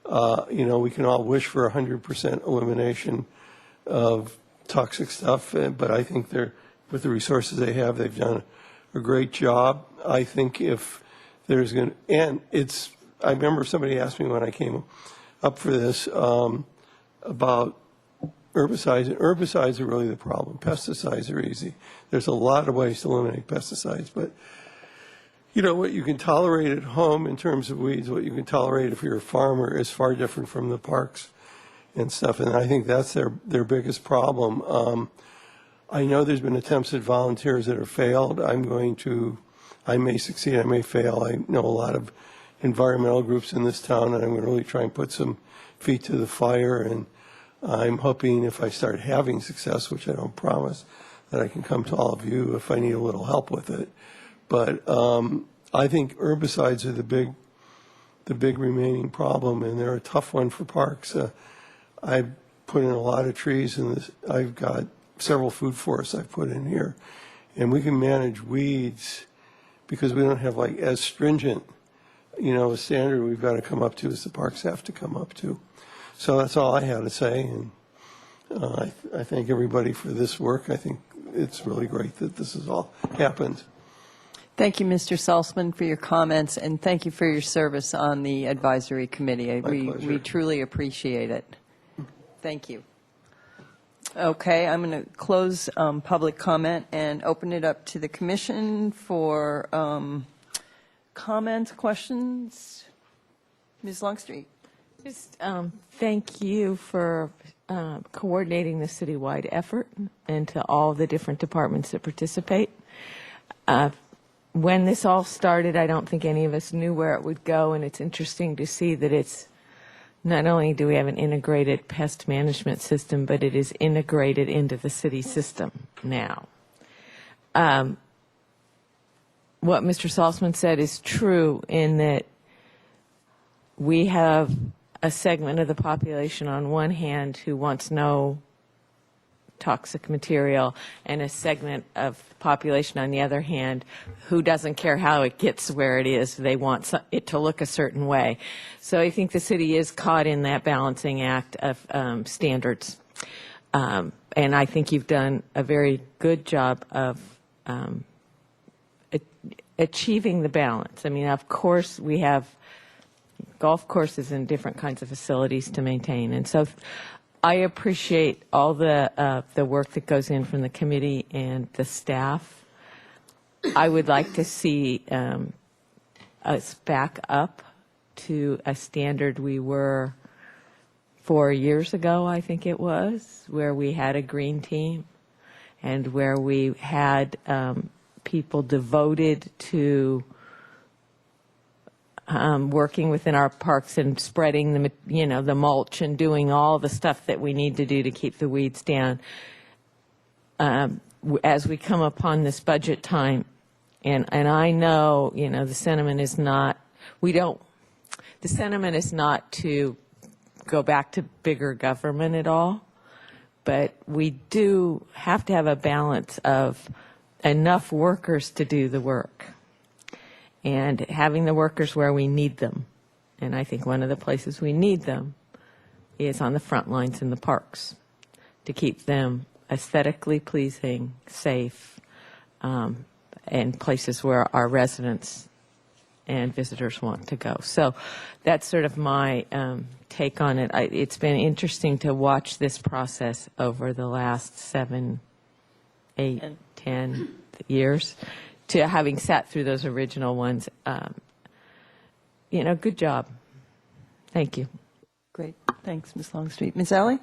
you know, we can all wish for 100% elimination of toxic stuff, but I think they're, with the resources they have, they've done a great job. I think if there's going to, and it's, I remember somebody asked me when I came up for this about herbicides, and herbicides are really the problem. Pesticides are easy. There's a lot of ways to eliminate pesticides, but you know, what you can tolerate at home in terms of weeds, what you can tolerate if you're a farmer is far different from the parks and stuff, and I think that's their biggest problem. I know there's been attempts at volunteers that have failed. I may succeed, I may fail. I know a lot of environmental groups in this town, and I'm going to really try and put some feet to the fire, and I'm hoping if I start having success, which I don't promise, that I can come to all of you if I need a little help with it. But I think herbicides are the big remaining problem, and they're a tough one for parks. I've put in a lot of trees, and I've got several food forests I've put in here, and we can manage weeds because we don't have like as stringent, you know, a standard we've got to come up to as the parks have to come up to. So that's all I had to say, and I thank everybody for this work. I think it's really great that this has all happened. Thank you, Mr. Salzman, for your comments, and thank you for your service on the advisory committee. We truly appreciate it. Thank you. Okay, I'm going to close public comment and open it up to the commission for comments, questions. Ms. Longstreet. Just thank you for coordinating the citywide effort and to all the different departments that participate. when this all started, I don't think any of us knew where it would go, and it's interesting to see that it's not only do we have an integrated pest management system, but it is integrated into the city system now. What Mr. Salzman said is true in that we have a segment of the population on one hand who wants no toxic material, and a segment of the population on the other hand who doesn't care how it gets where it is. They want it to look a certain way. So I think the city is caught in that balancing act of standards. And I think you've done a very good job of achieving the balance. I mean, of course, we have golf courses and different kinds of facilities to maintain. And so I appreciate all the work that goes in from the committee and the staff. I would like to see us back up to a standard we were 4 years ago, I think it was, where we had a green team and where we had people devoted to working within our parks and spreading the mulch and doing all the stuff that we need to do to keep the weeds down. As we come upon this budget time, and I know, the sentiment is not, the sentiment is not to go back to bigger government at all, but we do have to have a balance of enough workers to do the work and having the workers where we need them. And I think one of the places we need them is on the front lines in the parks to keep them aesthetically pleasing, safe, and places where our residents and visitors want to go. So that's sort of my take on it. It's been interesting to watch this process over the last 7, 8, 10 years, to having sat through those original ones. Good job. Thank you. Great. Thanks, Ms. Longstreet. Ms. Alley?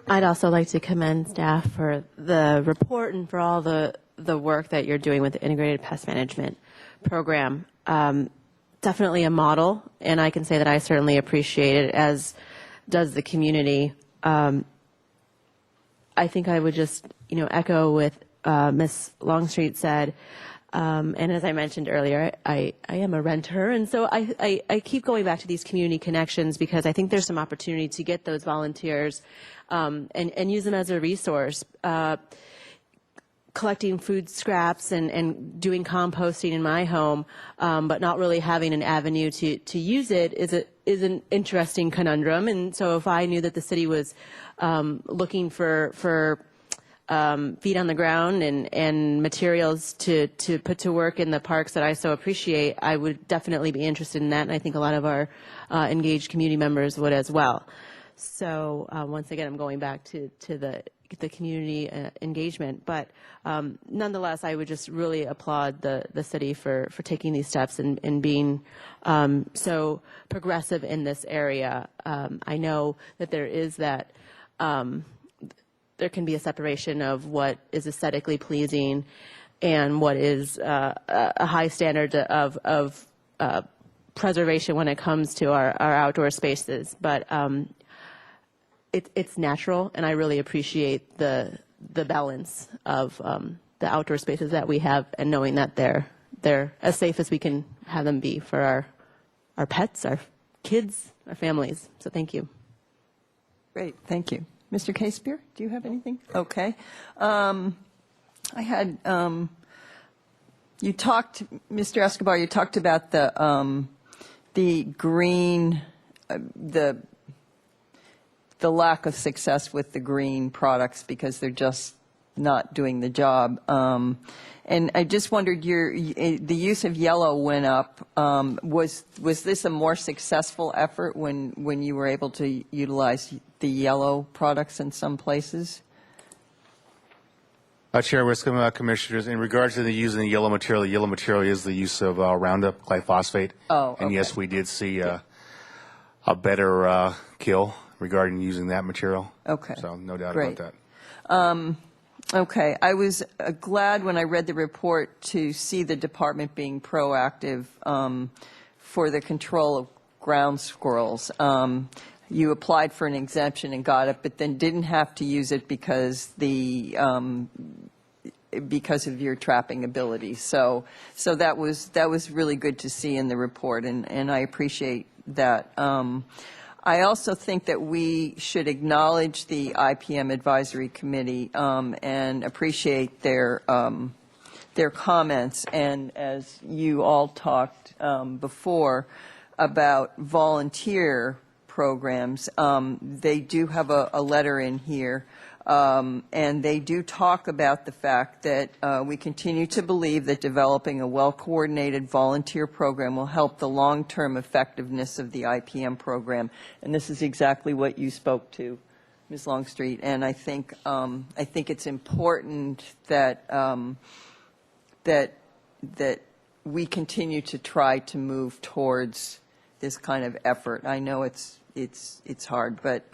I'd also like to commend staff for the report and for all the work that you're doing with the Integrated Pest Management Program. Definitely a model, and I can say that I certainly appreciate it, as does the community. I think I would just, echo with Ms. Longstreet said, and as I mentioned earlier, I am a renter, and so I keep going back to these community connections because I think there's some opportunity to get those volunteers and use them as a resource. Collecting food scraps and doing composting in my home, but not really having an avenue to use it is an interesting conundrum. And so if I knew that the city was looking for feet on the ground and materials to put to work in the parks that I so appreciate, I would definitely be interested in that, and I think a lot of our engaged community members would as well. So once again, I'm going back to the community engagement, but nonetheless, I would just really applaud the city for taking these steps and being so progressive in this area. I know that there is that there can be a separation of what is aesthetically pleasing and what is a high standard of preservation when it comes to our outdoor spaces, but it's natural, and I really appreciate the balance of the outdoor spaces that we have, and knowing that they're as safe as we can have them be for our pets, our kids, our families. So thank you. Great, thank you. Mr. Casepier, do you have anything? Okay. I had, you talked, Mr. Escobar, you talked about the green, the lack of success with the green products because they're just not doing the job. And I just wondered, the use of yellow went up. Was this a more successful effort when you were able to utilize the yellow products in some places? Chair Wiscombe, Commissioners, in regards to the using the yellow material is the use of Roundup glyphosate. Oh, okay. And yes, we did see a better kill regarding using that material. Okay. So no doubt Great. about that. Okay, I was glad when I read the report to see the department being proactive for the control of ground squirrels. You applied for an exemption and got it, but then didn't have to use it because of your trapping ability. So that was really good to see in the report, and I appreciate that. I also think that we should acknowledge the IPM Advisory Committee and appreciate their comments. And as you all talked before about volunteer programs, they do have a letter in here. And they do talk about the fact that we continue to believe that developing a well-coordinated volunteer program will help the long-term effectiveness of the IPM program. And this is exactly what you spoke to, Ms. Longstreet. And I think it's important that that we continue to try to move towards this kind of effort. I know it's hard, but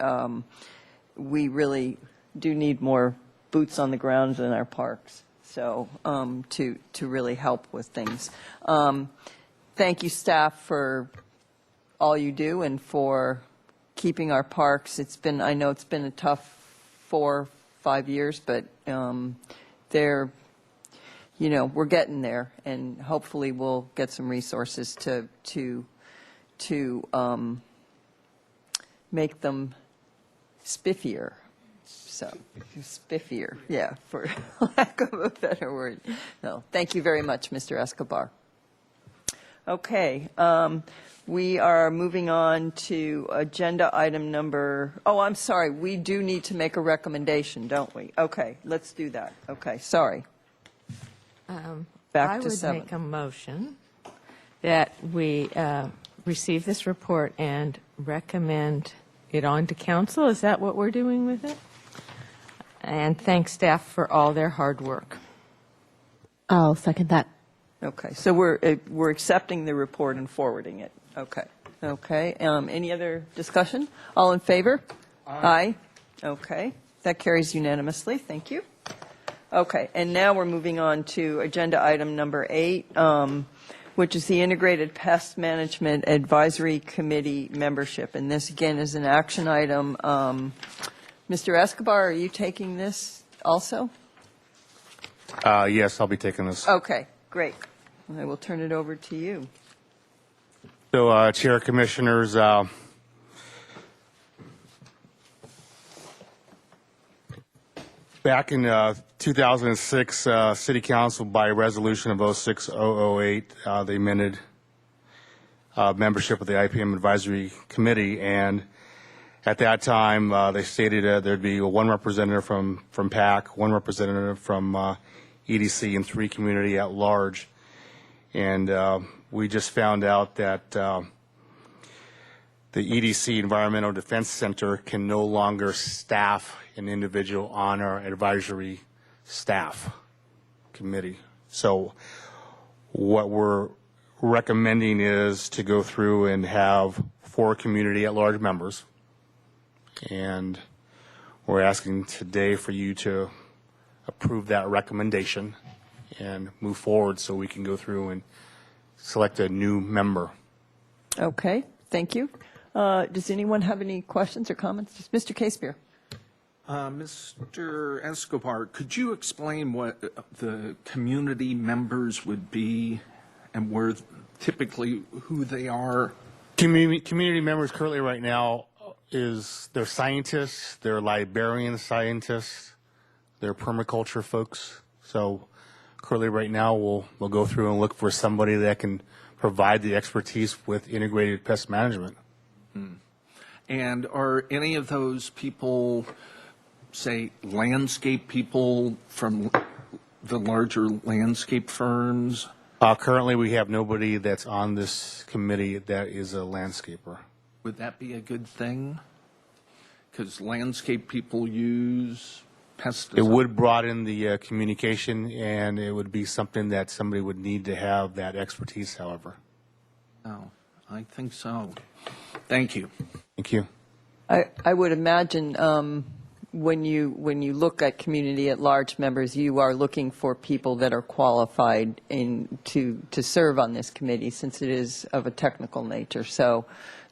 we really do need more boots on the ground in our parks, so to really help with things. Thank you, staff, for all you do and for keeping our parks. I know it's been a tough 4 or 5 years, but we're getting there, and hopefully we'll get some resources to make them spiffier. So, spiffier, yeah, for lack of a better word. No, thank you very much, Mr. Escobar. Okay, we are moving on to agenda item number, I'm sorry, we do need to make a recommendation, don't we? Okay, let's do that. Okay, sorry. Back to 7. I would make a motion that we receive this report and recommend it on to council. Is that what we're doing with it? And thank staff for all their hard work. I'll second that. Okay, so we're accepting the report and forwarding it. Okay. Okay. Any other discussion? All in favor? Aye. Okay. That carries unanimously. Thank you. Okay, and now we're moving on to agenda item number 8, which is the Integrated Pest Management Advisory Committee membership. And this, again, is an action item. Mr. Escobar, are you taking this also? Yes, I'll be taking this. Okay, great. I will turn it over to you. So, Chair, Commissioners, back in 2006, City Council, by resolution of 06008, they amended membership of the IPM Advisory Committee, and at that time, they stated there'd be 1 representative from PAC, 1 representative from EDC, and 3 community at large. And we just found out that the EDC Environmental Defense Center can no longer staff an individual on our advisory staff committee. So what we're recommending is to go through and have 4 community at large members. And we're asking today for you to approve that recommendation and move forward so we can go through and select a new member. Okay, thank you. Does anyone have any questions or comments? Just Mr. Casebeer. Mr. Escobar, could you explain what the community members would be and where typically who they are? Community members currently right now they're scientists, they're librarian scientists, they're permaculture folks. So currently right now we'll go through and look for somebody that can provide the expertise with integrated pest management. And are any of those people, say, landscape people from the larger landscape firms? Currently we have nobody that's on this committee that is a landscaper. Would that be a good thing? Because landscape people use pesticides. It would broaden the communication, and it would be something that somebody would need to have that expertise, however. Oh, I think so. Thank you. Thank you. I would imagine when you look at community at large members, you are looking for people that are qualified to serve on this committee, since it is of a technical nature. So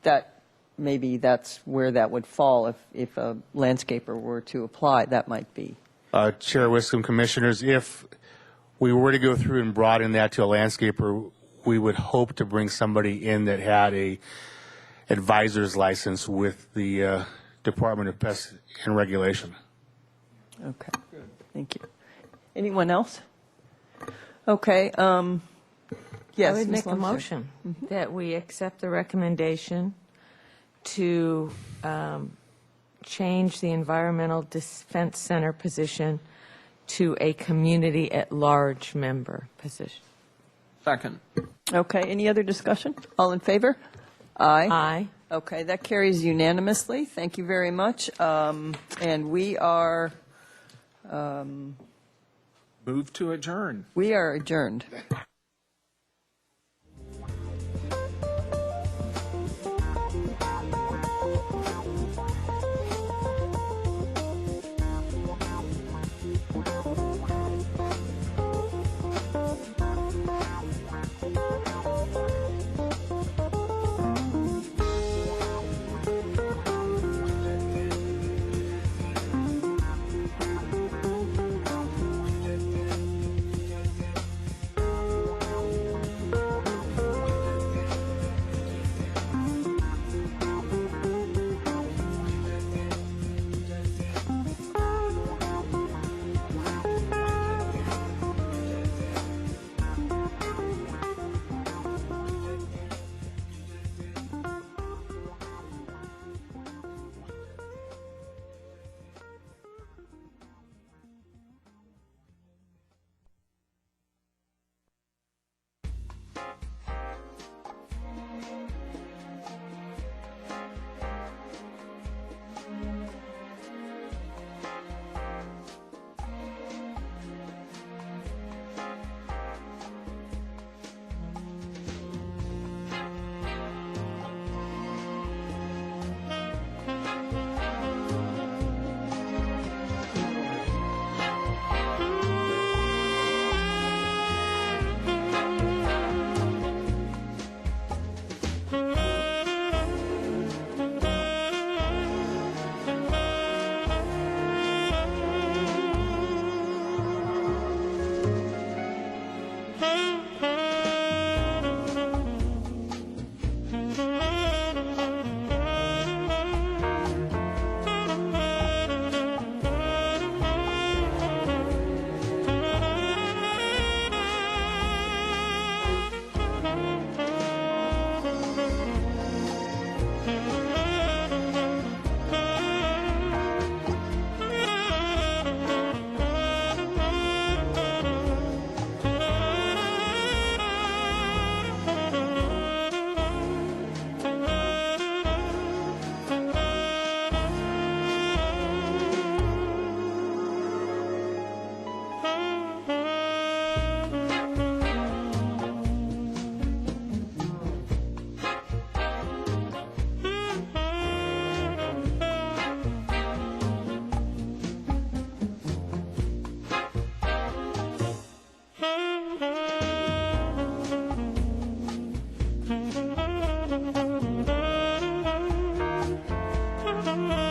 that maybe that's where that would fall if a landscaper were to apply. That might be. Chair Wiscombe, Commissioners, if we were to go through and broaden that to a landscaper, we would hope to bring somebody in that had a advisor's license with the Department of Pest and Regulation. Okay. Thank you. Anyone else? Okay. Yes. I would Ms. make a Longstreet. motion that we accept the recommendation to change the Environmental Defense Center position to a community at large member position. Second. Okay. Any other discussion? All in favor? Aye. Aye. Okay, that carries unanimously. Thank you very much. And we are Move to adjourn. adjourned. Thank you.